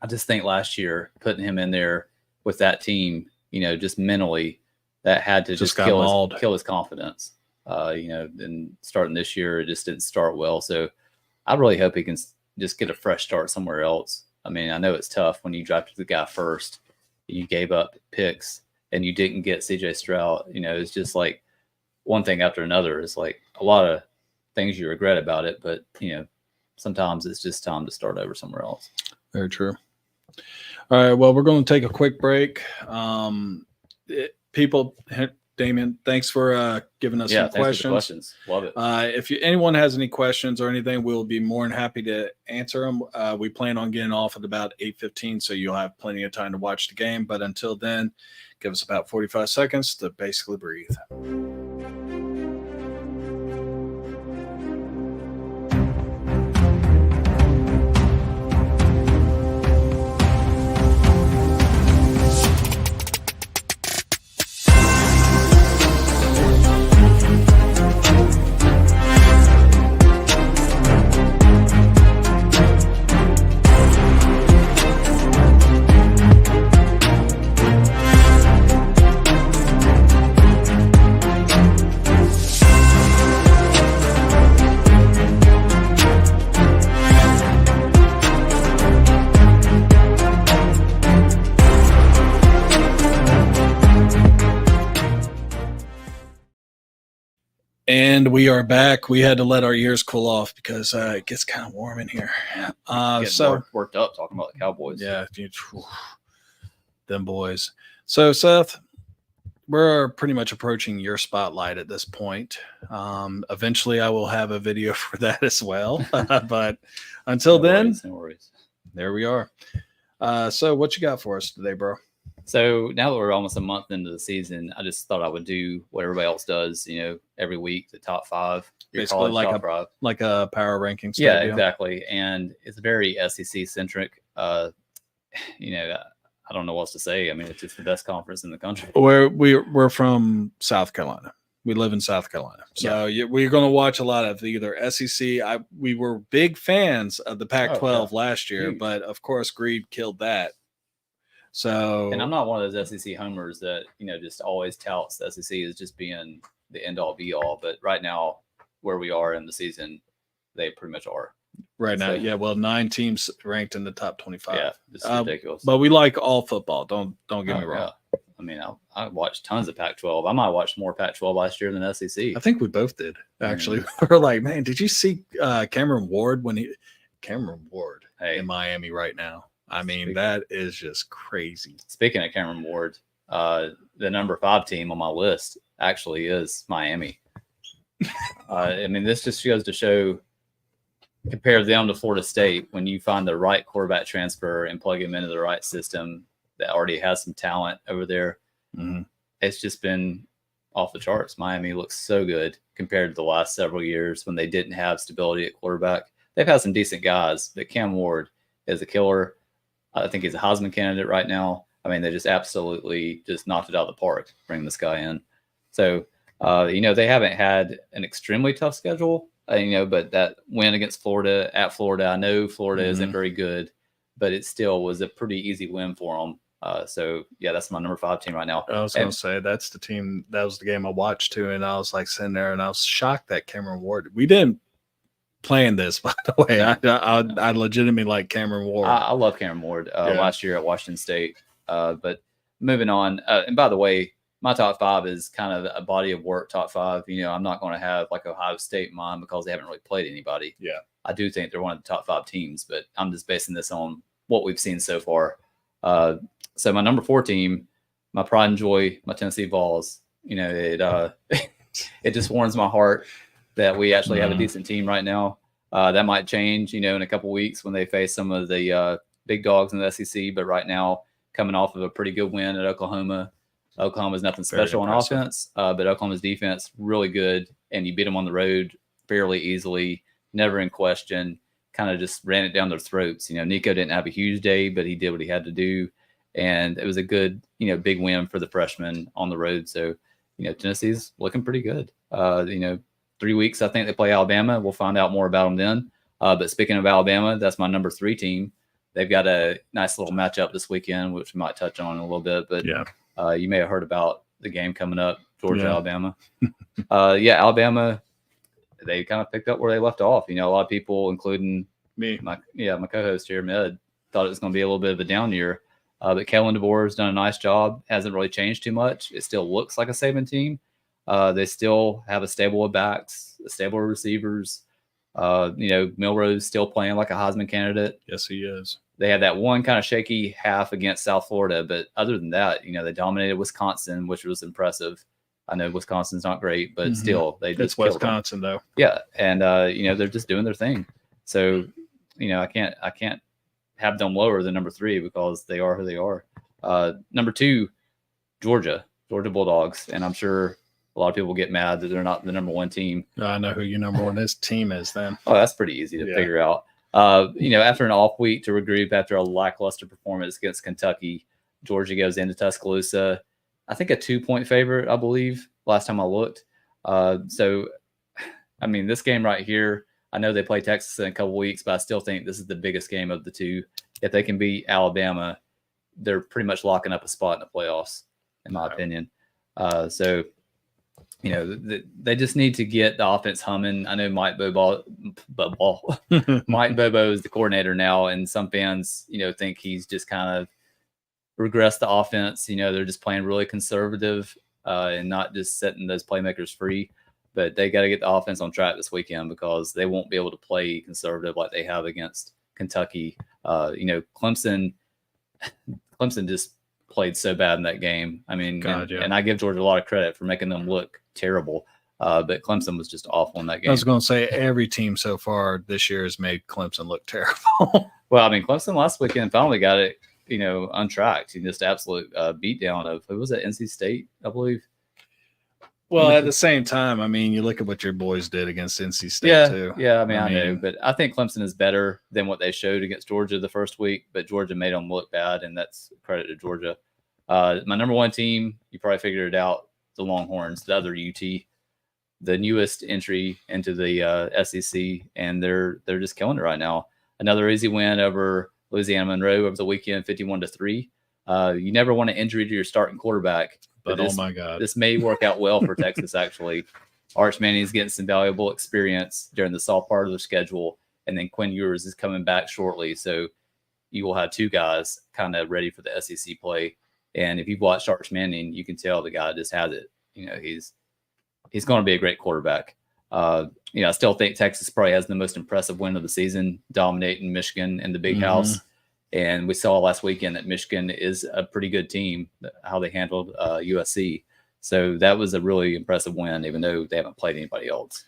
I just think last year putting him in there with that team, just mentally, that had to just kill his confidence. And starting this year, it just didn't start well. So I really hope he can just get a fresh start somewhere else. I mean, I know it's tough when you drafted the guy first, you gave up picks, and you didn't get CJ Stroud. It's just like one thing after another. It's like a lot of things you regret about it, but sometimes it's just time to start over somewhere else. Very true. All right, well, we're going to take a quick break. People, Damien, thanks for giving us some thanks for the questions. Love it. If anyone has any questions or anything, we'll be more than happy to answer them. We plan on getting off at about 8:15, so you'll have plenty of time to watch the game. But until then, give us about 45 seconds to basically breathe. And we are back. We had to let our ears cool off because it gets kind of warm in here. Worked up talking about the Cowboys. Yeah, them boys. So, Seth, we're pretty much approaching your spotlight at this point. Eventually, I will have a video for that as well. But until then, no worries. There we are. So, what you got for us today, bro? So now that we're almost a month into the season, I just thought I would do what everybody else does, every week, the top 5. Basically like a power rankings. Yeah, exactly. And it's very SEC centric. I don't know what else to say. I mean, it's just the best conference in the country. We're from South Carolina. We live in South Carolina. So we're going to watch a lot of either SEC. We were big fans of the Pac-12 last year, but of course, greed killed that. So, and I'm not one of those SEC homers that, just always touts the SEC as just being the end all be all. But right now, where we are in the season, they pretty much are. Right now, yeah. Well, 9 teams ranked in the top 25. Yeah, it's ridiculous. But we like all football. Don't get me wrong. Yeah. I mean, I watched tons of Pac-12. I might have watched more Pac-12 last year than SEC. I think we both did, actually. We're like, man, did you see Cameron Ward in Miami right now? I mean, that is just crazy. Speaking of Cameron Ward, the number 5 team on my list actually is Miami. I mean, this just goes to show, compare them to Florida State, when you find the right quarterback transfer and plug him into the right system that already has some talent over there. Mm-hmm. It's just been off the charts. Miami looks so good compared to the last several years when they didn't have stability at quarterback. They've had some decent guys, but Cam Ward is a killer. I think he's a Heisman candidate right now. I mean, they just absolutely just knocked it out of the park, bringing this guy in. So, they haven't had an extremely tough schedule, but that win against Florida at Florida, I know Florida isn't very good, but it still was a pretty easy win for them. That's my number 5 team right now. I was going to say, that's the team. That was the game I watched too. And I was like sitting there and I was shocked that Cameron Ward, we didn't plan this, by the way. I legitimately like Cameron Ward. I love Cameron Ward last year at Washington State. But moving on, and by the way, my top 5 is kind of a body of work top 5. I'm not going to have like Ohio State in mind because they haven't really played anybody. Yeah. I do think they're one of the top 5 teams, but I'm just basing this on what we've seen so far. So my number 4 team, my pride and joy, my Tennessee Vols, it just warms my heart that we actually have a decent team right now. That might change, in a couple weeks when they face some of the big dogs in the SEC. But right now, coming off of a pretty good win at Oklahoma, Oklahoma's nothing special on offense, but Oklahoma's defense really good, and you beat them on the road fairly easily, never in question. Kind of just ran it down their throats. Nico didn't have a huge day, but he did what he had to do, and it was a good, big win for the freshman on the road. So, Tennessee's looking pretty good. 3 weeks, I think they play Alabama. We'll find out more about them then. But speaking of Alabama, that's my number 3 team. They've got a nice little matchup this weekend, which we might touch on in a little bit. But you may have heard about the game coming up, Georgia, Alabama. Alabama, they kind of picked up where they left off. A lot of people, including me, my co-host here, Med, thought it was going to be a little bit of a down year. But Kellen DeBoer has done a nice job. Hasn't really changed too much. It still looks like a Saban team. They still have a stable of backs, a stable of receivers. Milrose still playing like a Heisman candidate. Yes, he is. They had that one kind of shaky half against South Florida, but other than that, they dominated Wisconsin, which was impressive. I know Wisconsin's not great, but still, they just It's Wisconsin though. Yeah, and they're just doing their thing. So, I can't have them lower than number 3 because they are who they are. Number 2, Georgia Bulldogs, and I'm sure a lot of people get mad that they're not the number 1 team. I know who your number 1 this team is then. Oh, that's pretty easy to figure out. After an off week to regroup after a lackluster performance against Kentucky, Georgia goes into Tuscaloosa. I think a 2-point favorite, I believe, last time I looked. So, I mean, this game right here, I know they play Texas in a couple weeks, but I still think this is the biggest game of the two. If they can beat Alabama, they're pretty much locking up a spot in the playoffs, in my opinion. So, they just need to get the offense humming. I know Mike Bobo is the coordinator now, and some fans, think he's just kind of regressed the offense. They're just playing really conservative and not just setting those playmakers free. But they got to get the offense on track this weekend because they won't be able to play conservative like they have against Kentucky. Clemson just played so bad in that game. I mean, and I give Georgia a lot of credit for making them look terrible. But Clemson was just awful in that game. I was going to say every team so far this year has made Clemson look terrible. Well, I mean, Clemson last weekend finally got it, untracked. Just absolute beatdown of, who was it, NC State, I believe. Well, at the same time, I mean, you look at what your boys did against NC State too. Yeah, I mean, I know, but I think Clemson is better than what they showed against Georgia the first week, but Georgia made them look bad, and that's credit to Georgia. My number 1 team, you probably figured it out, the Longhorns, the other UT, the newest entry into the SEC, and they're just killing it right now. Another easy win over Louisiana Monroe over the weekend, 51-3. You never want an injury to your starting quarterback. But oh my God, this may work out well for Texas, actually. Arch Manning's getting some valuable experience during the soft part of the schedule, and then Quinn Ewers is coming back shortly. So you will have 2 guys kind of ready for the SEC play. And if you've watched Arch Manning, you can tell the guy just has it. He's going to be a great quarterback. I still think Texas probably has the most impressive win of the season, dominating Michigan in the big house. And we saw last weekend that Michigan is a pretty good team, how they handled USC. So that was a really impressive win, even though they haven't played anybody else.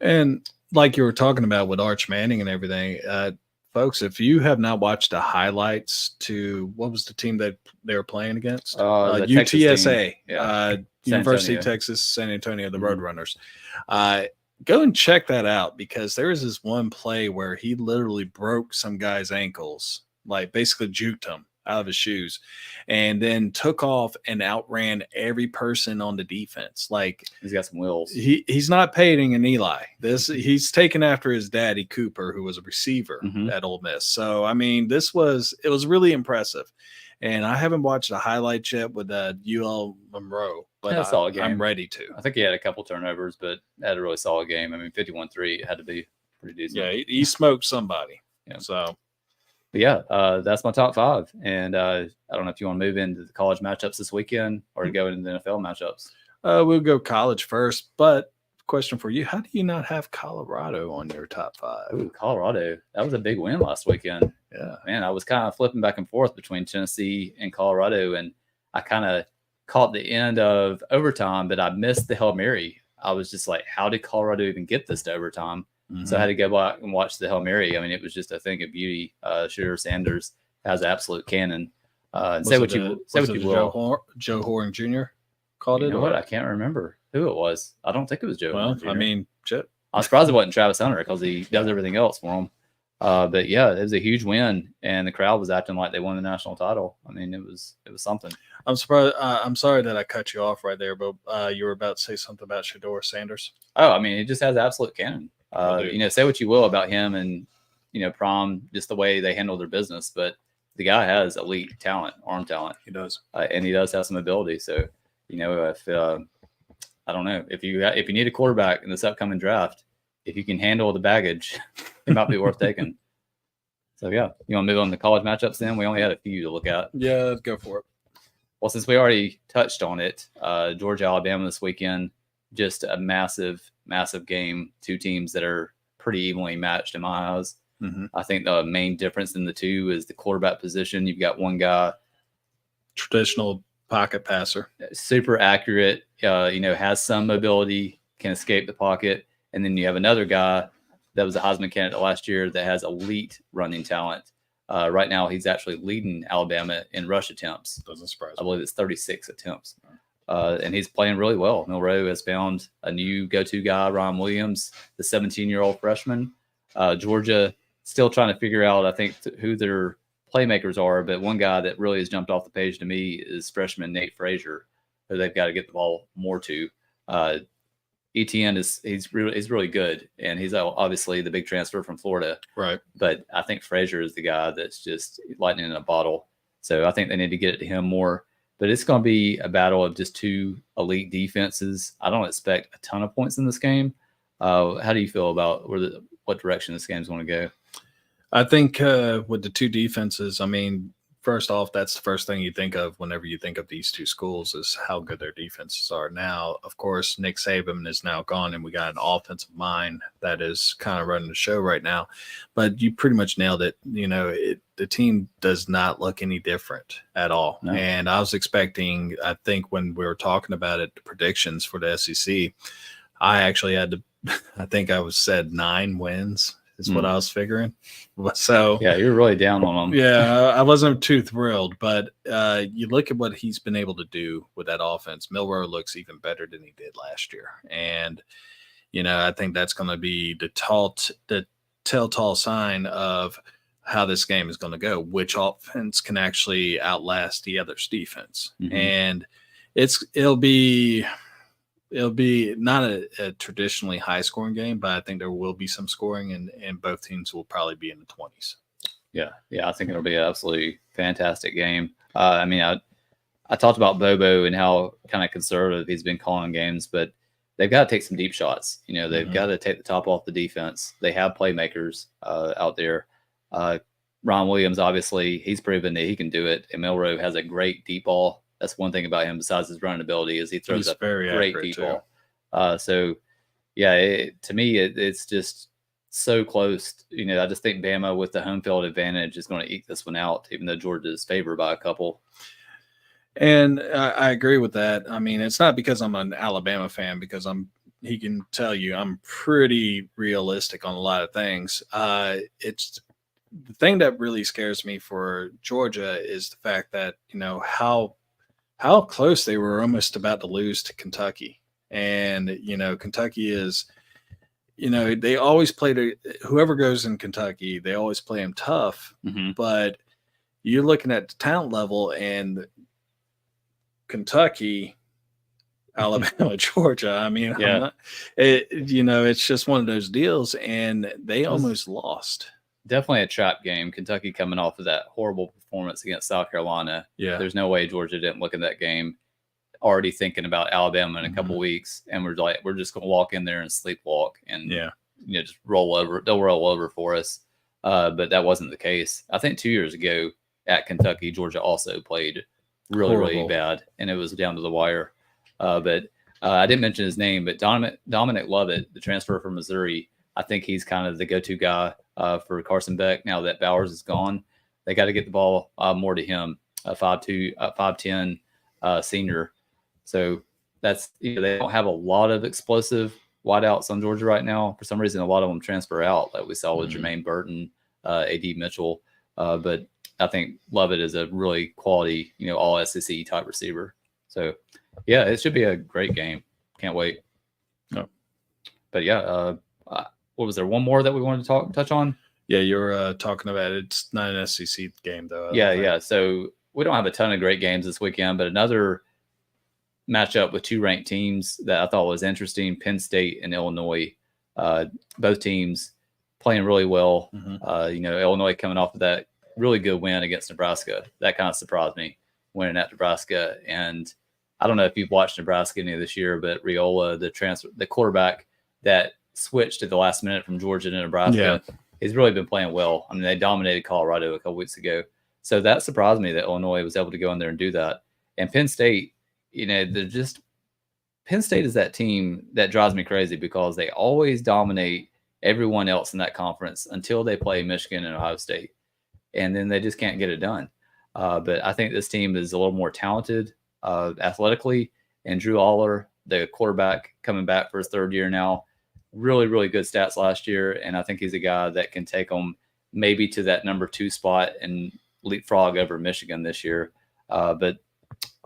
And like you were talking about with Arch Manning and everything, folks, if you have not watched the highlights to what was the team that they were playing against? UTSA, University of Texas, San Antonio, the Roadrunners. Go and check that out because there is this one play where he literally broke some guy's ankles, like basically juked him out of his shoes, and then took off and outran every person on the defense. Like, he's got some wheels. He's not paying an Eli. He's taken after his daddy Cooper, who was a receiver at Ole Miss. So I mean, it was really impressive. And I haven't watched the highlights yet with UL Monroe, but I'm ready to. I think he had a couple turnovers, but had a really solid game. I mean, 51-3, it had to be pretty decent. Yeah, he smoked somebody. Yeah. So, but yeah, that's my top 5. And I don't know if you want to move into the college matchups this weekend or go into the NFL matchups. We'll go college first, but question for you: how do you not have Colorado on your top 5? Ooh, Colorado. That was a big win last weekend. Yeah, man, I was kind of flipping back and forth between Tennessee and Colorado, and I kind of caught the end of overtime, but I missed the Hail Mary. I was just like, how did Colorado even get this to overtime? So I had to go back and watch the Hail Mary. I mean, it was just a thing of beauty. Shooter Sanders has an absolute cannon. Say what you will. Joe Horn Jr. called it. You know what? I can't remember who it was. I don't think it was Joe. Well, I mean, I'm surprised it wasn't Travis Hunter because he does everything else for him. But yeah, it was a huge win, and the crowd was acting like they won the national title. I mean, it was something. I'm surprised. I'm sorry that I cut you off right there, but you were about to say something about Shedeur Sanders. Oh, I mean, he just has absolute cannon. Say what you will about him and Prom, just the way they handle their business, but the guy has elite talent, arm talent. He does, and he does have some ability. So, if I don't know if you need a quarterback in this upcoming draft, if you can handle the baggage, it might be worth taking. So yeah, you want to move on to college matchups? Then we only had a few to look at. Yeah, let's go for it. Well, since we already touched on it, Georgia, Alabama this weekend, just a massive game. 2 teams that are pretty evenly matched in my eyes. I think the main difference in the two is the quarterback position. You've got one guy, traditional Pocket passer. Super accurate, has some mobility, can escape the pocket. And then you have another guy that was a Heisman candidate last year that has elite running talent. Right now, he's actually leading Alabama in rush attempts. Doesn't surprise me. I believe it's 36 attempts. And he's playing really well. Milroe has found a new go-to guy, Ryan Williams, the 17-year-old freshman. Georgia still trying to figure out, I think, who their playmakers are. But one guy that really has jumped off the page to me is freshman Nate Frazier, who they've got to get the ball more to. ETN he's really good, and he's obviously the big transfer from Florida. Right. But I think Frazier is the guy that's just lightning in a bottle. So I think they need to get it to him more. But it's going to be a battle of just two elite defenses. I don't expect a ton of points in this game. How do you feel about what direction this game is going to go? I think with the two defenses, I mean, first off, that's the first thing you think of whenever you think of these two schools is how good their defenses are. Now, of course, Nick Saban is now gone, and we got an offensive mind that is kind of running the show right now. But you pretty much nailed it. The team does not look any different at all. No. And I was expecting, I think when we were talking about it, the predictions for the SEC, I actually had to, I think I said 9 wins. Is what I was figuring. So yeah, you're really down on him. Yeah, I wasn't too thrilled, but you look at what he's been able to do with that offense. Milroe looks even better than he did last year, and I think that's going to be the telltale sign of how this game is going to go. Which offense can actually outlast the other's defense, and it'll be not a traditionally high-scoring game, but I think there will be some scoring, and both teams will probably be in the 20s. Yeah, I think it'll be an absolutely fantastic game. I talked about Bobo and how kind of conservative he's been calling games, but they've got to take some deep shots. They've got to take the top off the defense. They have playmakers out there. Ron Williams, obviously, he's proven that he can do it, and Milroe has a great deep ball. That's one thing about him besides his running ability is he throws a great deep ball. To me, it's just so close. I just think Bama with the home field advantage is going to eke this one out, even though Georgia is favored by a couple. And I agree with that. I mean, it's not because I'm an Alabama fan, because he can tell you I'm pretty realistic on a lot of things. It's the thing that really scares me for Georgia is the fact that, how close they were almost about to lose to Kentucky. And, Kentucky is, they always play whoever goes in Kentucky, they always play them tough. But you're looking at the talent level, and Kentucky, Alabama, Georgia. I mean, it's just one of those deals, and they almost lost. Definitely a trap game. Kentucky coming off of that horrible performance against South Carolina. Yeah. There's no way Georgia didn't look at that game already thinking about Alabama in a couple weeks. And we're just going to walk in there and sleepwalk and, just roll over. They'll roll over for us. But that wasn't the case. I think 2 years ago at Kentucky, Georgia also played really, really bad. And it was down to the wire. But I didn't mention his name, but Dominic Lovett, the transfer from Missouri, I think he's kind of the go-to guy for Carson Beck now that Bowers is gone. They got to get the ball more to him, a 5'10" senior. So that's they don't have a lot of explosive wideouts on Georgia right now. For some reason, a lot of them transfer out, like we saw with Jermaine Burton, A.D. Mitchell. But I think Lovett is a really quality, all SEC type receiver. So, yeah, it should be a great game. Can't wait. No. But, what was there? One more that we wanted to touch on? Yeah, you're talking about it. It's not an SEC game, though. Yeah. So we don't have a ton of great games this weekend, but another matchup with two ranked teams that I thought was interesting, Penn State and Illinois. Both teams playing really well. Illinois coming off of that really good win against Nebraska. That kind of surprised me, winning at Nebraska. And I don't know if you've watched Nebraska any of this year, but Riola, the quarterback that switched at the last minute from Georgia to Nebraska, he's really been playing well. I mean, they dominated Colorado a couple weeks ago. So that surprised me that Illinois was able to go in there and do that. And Penn State, Penn State is that team that drives me crazy because they always dominate everyone else in that conference until they play Michigan and Ohio State. And then they just can't get it done. But I think this team is a little more talented. athletically. And Drew Aller, the quarterback coming back for his third year now, really, really good stats last year. And I think he's a guy that can take them maybe to that number 2 spot and leapfrog over Michigan this year. But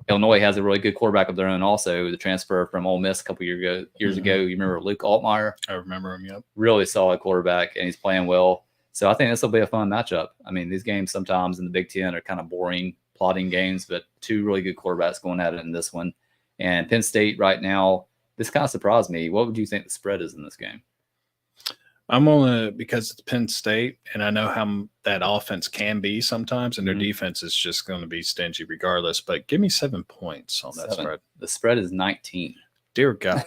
Illinois has a really good quarterback of their own also. The transfer from Ole Miss a couple years ago, you remember Luke Altmaier? I remember him, yep. Really solid quarterback, and he's playing well. So I think this will be a fun matchup. I mean, these games sometimes in the Big Ten are kind of boring, plodding games, but 2 really good quarterbacks going at it in this one. And Penn State right now, this kind of surprised me. What would you think the spread is in this game? I'm on because it's Penn State, and I know how that offense can be sometimes, and their defense is just going to be stingy regardless. But give me 7 points on that spread. The spread is 19. Dear God.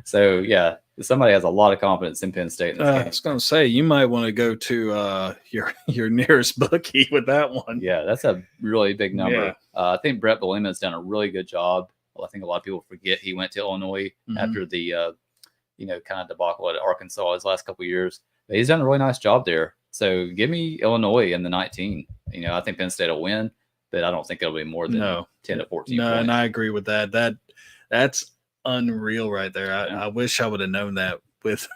So, yeah, somebody has a lot of confidence in Penn State in this game. I was going to say, you might want to go to your nearest bookie with that one. Yeah, that's a really big number. Yeah. I think Brett Bielema has done a really good job. Well, I think a lot of people forget he went to Illinois after the kind of debacle at Arkansas his last couple of years. But he's done a really nice job there. So give me Illinois in the 19. I think Penn State will win, but I don't think it'll be more than 10 to 14 points. And I agree with that. That's unreal right there. I wish I would have known that with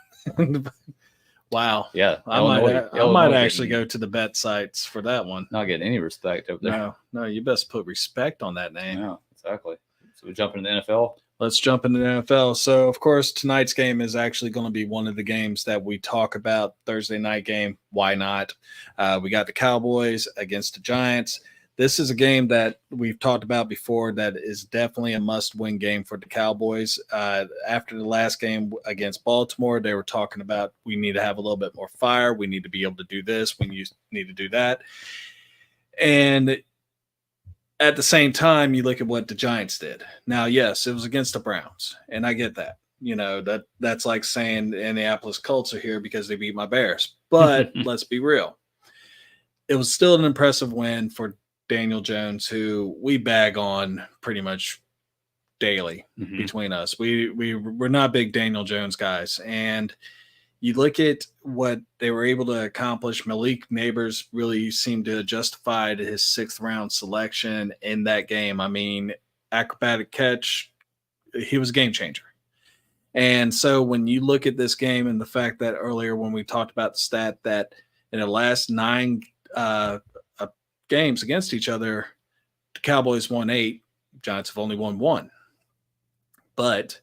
wow. Yeah. I might actually go to the bet sites for that one. Not getting any respect over there. No, you best put respect on that name. Yeah, exactly. So we jump into the NFL. Let's jump into the NFL. So, of course, tonight's game is actually going to be one of the games that we talk about, Thursday night game. Why not? We got the Cowboys against the Giants. This is a game that we've talked about before that is definitely a must-win game for the Cowboys. After the last game against Baltimore, they were talking about we need to have a little bit more fire. We need to be able to do this. We need to do that. And at the same time, you look at what the Giants did. Now, yes, it was against the Browns, and I get that. That's like saying the Indianapolis Colts are here because they beat my Bears. But let's be real. It was still an impressive win for Daniel Jones, who we bag on pretty much daily between us. We're not big Daniel Jones guys. And you look at what they were able to accomplish. Malik Neighbors really seemed to justify his 6th round selection in that game. I mean, acrobatic catch, he was a game changer. And so when you look at this game and the fact that earlier when we talked about the stat that in the last 9 games against each other, the Cowboys won 8, Giants have only won 1. But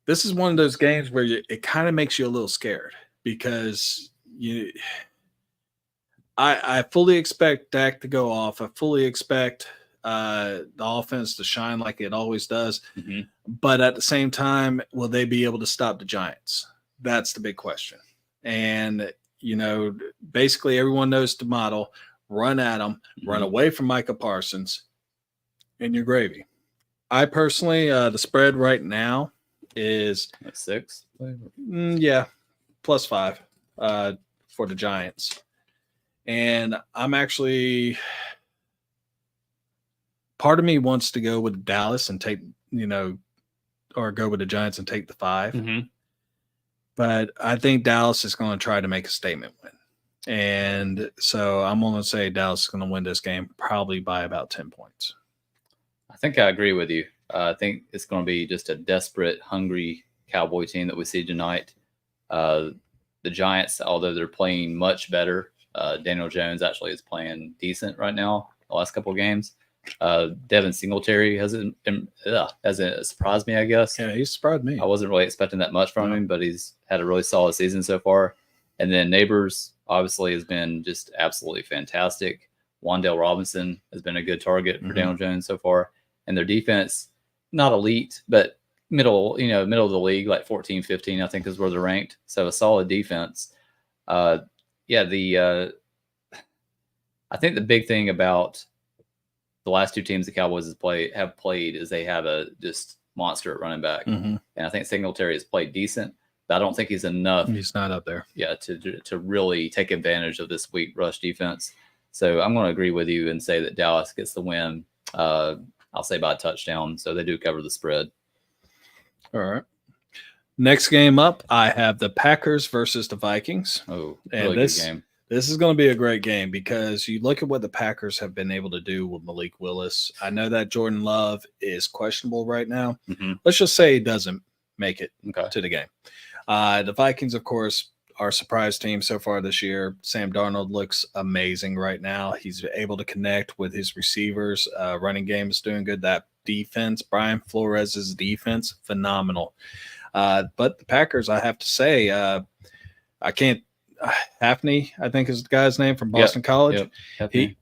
this is one of those games where it kind of makes you a little scared because I fully expect Dak to go off. I fully expect the offense to shine like it always does. But at the same time, will they be able to stop the Giants? That's the big question. And, basically everyone knows the model. Run at them, run away from Micah Parsons, and you're gravy. I personally, the spread right now is 6. +5 for the Giants. And I'm actually, part of me wants to go with Dallas and take, or go with the Giants and take the 5. But I think Dallas is going to try to make a statement win. And so I'm going to say Dallas is going to win this game probably by about 10 points. I think I agree with you. I think it's going to be just a desperate, hungry Cowboy team that we see tonight. The Giants, although they're playing much better, Daniel Jones actually is playing decent right now the last couple of games. Devin Singletary hasn't surprised me, I guess. Yeah, he surprised me. I wasn't really expecting that much from him, but he's had a really solid season so far. And then Neighbors obviously has been just absolutely fantastic. Wan'Dale Robinson has been a good target for Daniel Jones so far. And their defense, not elite, but middle of the league, like 14, 15, I think is where they're ranked. So a solid defense. I think the big thing about the last 2 teams the Cowboys have played is they have a just monster at running back. And I think Singletary has played decent, but I don't think he's enough. He's not up there. Yeah, to really take advantage of this weak rush defense. So I'm going to agree with you and say that Dallas gets the win. I'll say by a touchdown. So they do cover the spread. All right. Next game up, I have the Packers versus the Vikings. Oh, really good game. This is going to be a great game because you look at what the Packers have been able to do with Malik Willis. I know that Jordan Love is questionable right now. Mm-hmm. Let's just say he doesn't make it Okay. to the game. The Vikings, of course, are a surprise team so far this year. Sam Darnold looks amazing right now. He's able to connect with his receivers. Running game is doing good. That defense, Brian Flores' defense, phenomenal. But the Packers, I have to say, I can't. Hafney, I think is the guy's name from Boston College. Yep.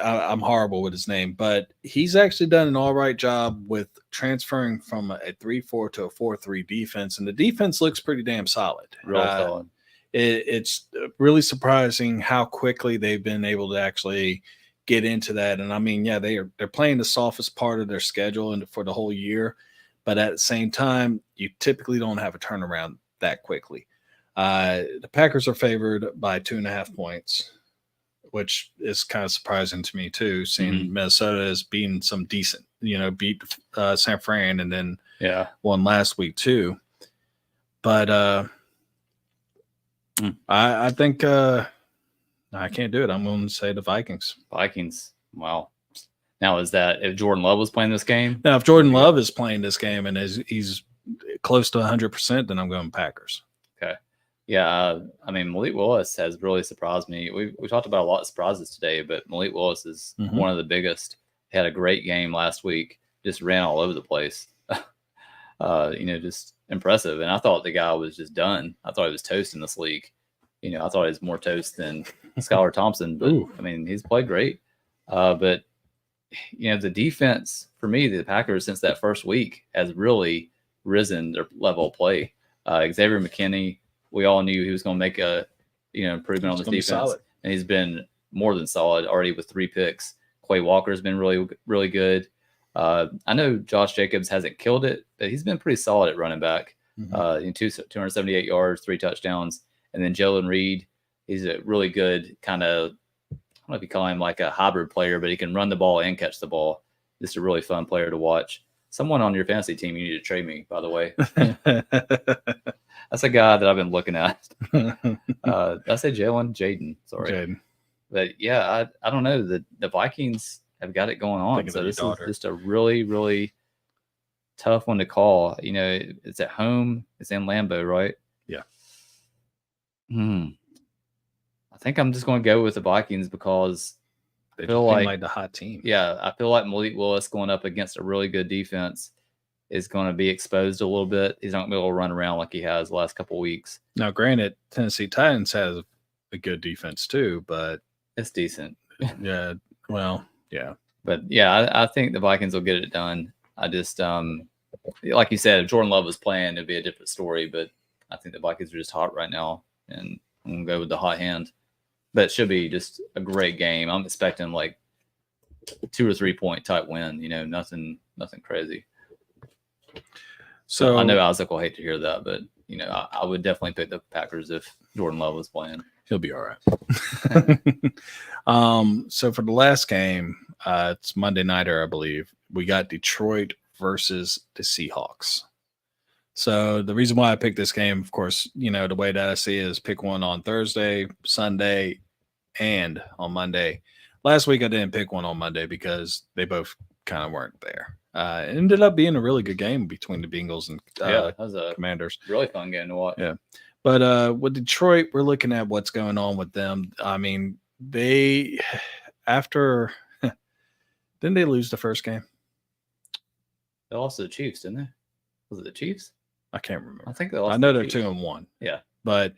I'm horrible with his name, but he's actually done an all right job with transferring from a 3-4 to a 4-3 defense, and the defense looks pretty damn solid. Really solid. It's really surprising how quickly they've been able to actually get into that. And I mean, yeah, they're playing the softest part of their schedule and for the whole year, but at the same time, you typically don't have a turnaround that quickly. The Packers are favored by 2.5 points, which is kind of surprising to me too, seeing Minnesota as being some decent, beat San Fran and then won last week too. But I think I can't do it. I'm going to say the Vikings. Wow. Now, is that if Jordan Love was playing this game? Now, if Jordan Love is playing this game and he's close to 100%, then I'm going Packers. Okay. Yeah, I mean, Malik Willis has really surprised me. We talked about a lot of surprises today, but Malik Willis is one of the biggest. He had a great game last week, just ran all over the place. Just impressive. And I thought the guy was just done. I thought he was toast in this league. I thought he was more toast than Skylar Thompson, but I mean, he's played great. But the defense for me, the Packers since that first week has really risen their level of play. Xavier McKinney, we all knew he was going to make a improvement on this defense, and he's been more than solid already with 3 picks. Quay Walker's been really, really good. I know Josh Jacobs hasn't killed it, but he's been pretty solid at running back. 278 yards, 3 touchdowns, and then Jalen Reed, he's a really good kind of, I don't know if you call him like a hybrid player, but he can run the ball and catch the ball. Just a really fun player to watch. Someone on your fantasy team, you need to trade me, by the way. That's a guy that I've been looking at. Did I say Jaden? Sorry. Jaden. But yeah, I don't know. The Vikings have got it going on. So this is just a really, really tough one to call. It's at home. It's in Lambeau, right? Yeah. I think I'm just going to go with the Vikings because I feel like the hot team. Yeah, I feel like Malik Willis going up against a really good defense is going to be exposed a little bit. He's not going to be able to run around like he has the last couple of weeks. Now, granted, Tennessee Titans has a good defense too, but it's decent. Yeah. Well, yeah. But yeah, I think the Vikings will get it done. I just, like you said, if Jordan Love was playing, it'd be a different story. But I think the Vikings are just hot right now, and I'm going to go with the hot hand. But it should be just a great game. I'm expecting like 2 or 3 point type win. Nothing crazy. So I know Isaac will hate to hear that, but I would definitely pick the Packers if Jordan Love was playing. He'll be all right. So for the last game, it's Monday nighter, I believe. We got Detroit versus the Seahawks. So the reason why I picked this game, of course, the way that I see it is pick one on Thursday, Sunday, and on Monday. Last week I didn't pick one on Monday because they both kind of weren't there. It ended up being a really good game between the Bengals and that was a Commanders. Really fun game to watch. Yeah. But with Detroit, we're looking at what's going on with them. I mean, didn't they lose the first game? They lost to the Chiefs, didn't they? Was it the Chiefs? I can't remember. I think they lost. I know they're Chiefs. 2-1. Yeah. But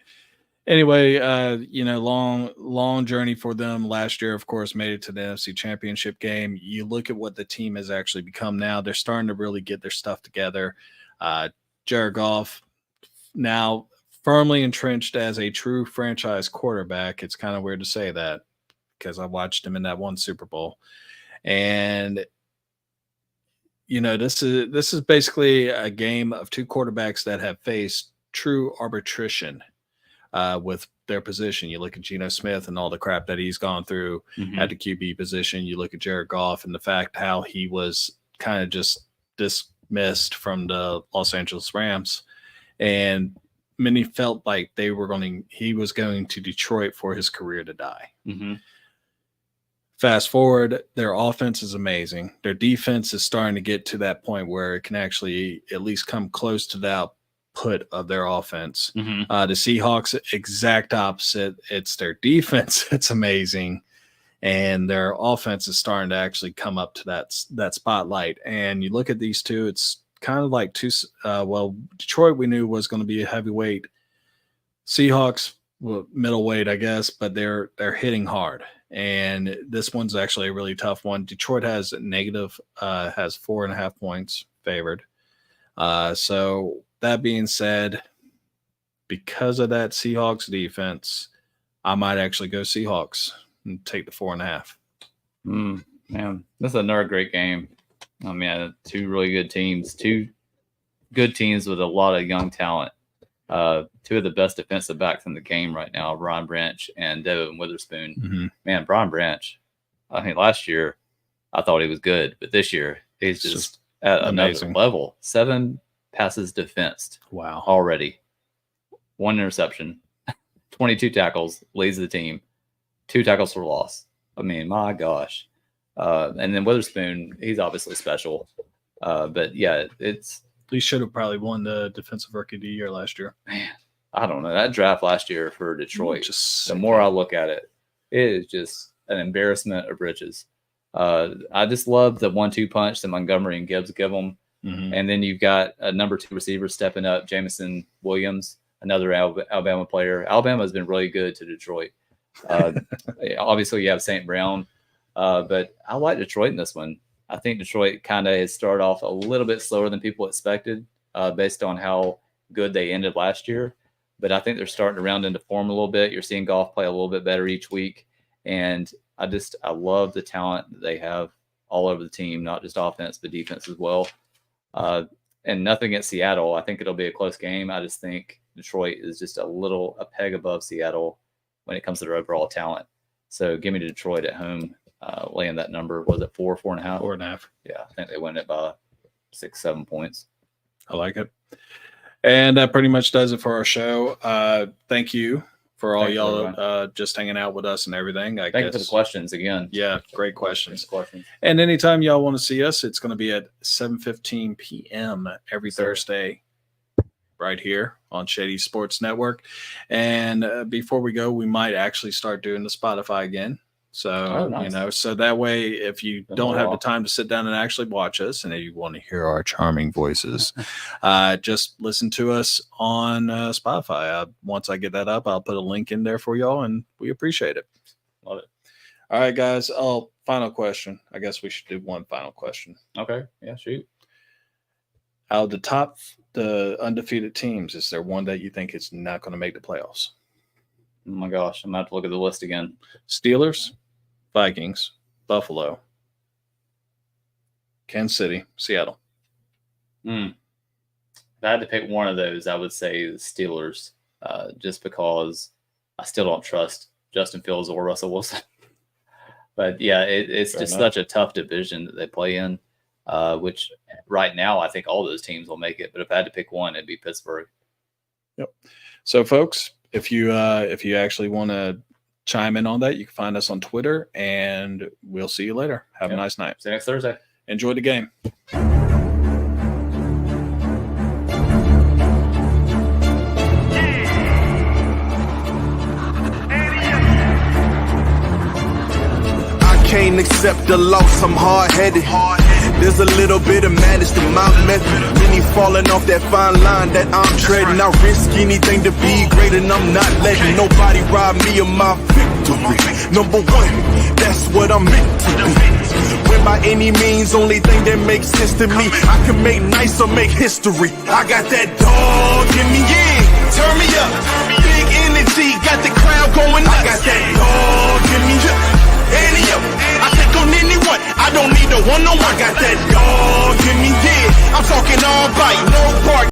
anyway, long journey for them. Last year, of course, made it to the NFC Championship game. You look at what the team has actually become now. They're starting to really get their stuff together. Jared Goff now firmly entrenched as a true franchise quarterback. It's kind of weird to say that because I watched him in that one Super Bowl. And this is basically a game of 2 quarterbacks that have faced true arbitration with their position. You look at Geno Smith and all the crap that he's gone through at the QB position. You look at Jared Goff and the fact how he was kind of just dismissed from the Los Angeles Rams. And many felt like he was going to Detroit for his career to die. Mm-hmm. Fast forward, their offense is amazing. Their defense is starting to get to that point where it can actually at least come close to the output of their offense. Mm-hmm. The Seahawks, exact opposite. It's their defense that's amazing, and their offense is starting to actually come up to that spotlight. And you look at these two, it's kind of like Detroit we knew was going to be a heavyweight. Seahawks, middleweight, I guess, but they're hitting hard. And this one's actually a really tough one. Detroit has has 4.5 points favored. So that being said, because of that Seahawks defense, I might actually go Seahawks and take the 4.5. Man, this is another great game. I mean, two really good teams, two good teams with a lot of young talent. Two of the best defensive backs in the game right now, Brian Branch and Devin Witherspoon. Mm-hmm. Man, Brian Branch, I think last year I thought he was good, but this year he's just at amazing. Another level. 7 passes defensed. Wow. Already. 1 interception, 22 tackles, leads the team, 2 tackles for loss. I mean, my gosh. And then Witherspoon, he's obviously special. But yeah, He should have probably won the Defensive Rookie of the Year last year. Man, I don't know. That draft last year for Detroit, The more I look at it, it is just an embarrassment of riches. I just love the 1-2 punch that Montgomery and Gibbs give them. Mm-hmm. And then you've got a number 2 receiver stepping up, Jameson Williams, another Alabama player. Alabama has been really good to Detroit. Obviously, you have St. Brown, but I like Detroit in this one. I think Detroit kind of has started off a little bit slower than people expected based on how good they ended last year. But I think they're starting to round into form a little bit. You're seeing Goff play a little bit better each week. And I love the talent that they have all over the team, not just offense, but defense as well. And nothing against Seattle. I think it'll be a close game. I just think Detroit is just a peg above Seattle when it comes to their overall talent. So give me Detroit at home, laying that number. Was it 4.5? 4.5. Yeah, I think they win it by 6-7 points. I like it. And that pretty much does it for our show. Thank you for all y'all just hanging out with us and everything. Thank you for the questions again. Yeah, great questions. And anytime y'all want to see us, it's going to be at 7:15 p.m. every Thursday right here on Shady Sports Network. And before we go, we might actually start doing the Spotify again. So, nice. So that way, if you don't have the time to sit down and actually watch us, and if you want to hear our charming voices, just listen to us on Spotify. Once I get that up, I'll put a link in there for y'all, and we appreciate it. Love it. All right, guys. Final question. I guess we should do one final question. Okay. Yeah, shoot. Out of the undefeated teams, is there one that you think is not going to make the playoffs? Oh my gosh, I'm going to have to look at the list again. Steelers, Vikings, Buffalo, Kansas City, Seattle. If I had to pick one of those, I would say the Steelers, just because I still don't trust Justin Fields or Russell Wilson. But yeah, it's just such a tough division that they play in, which right now I think all those teams will make it. But if I had to pick one, it'd be Pittsburgh. Yep. So, folks, if you actually want to chime in on that, you can find us on Twitter, and we'll see you later. Have a nice night. See you next Thursday. Enjoy the game. Can't accept the loss, I'm hard-headed. There's a little bit of madness to my method. Many falling off that fine line that I'm treading. I risk anything to be great, and I'm not letting nobody rob me of my victory. Number one, that's what I'm meant to be. When by any means, only thing that makes sense to me, I can make nice or make history. I got that dog in me, yeah. Turn me up, big energy, got the crowd going nuts. I got that dog in me, yeah. I take on anyone, I don't need a one-on-one. I got that dog in me, yeah. I'm talking all bite.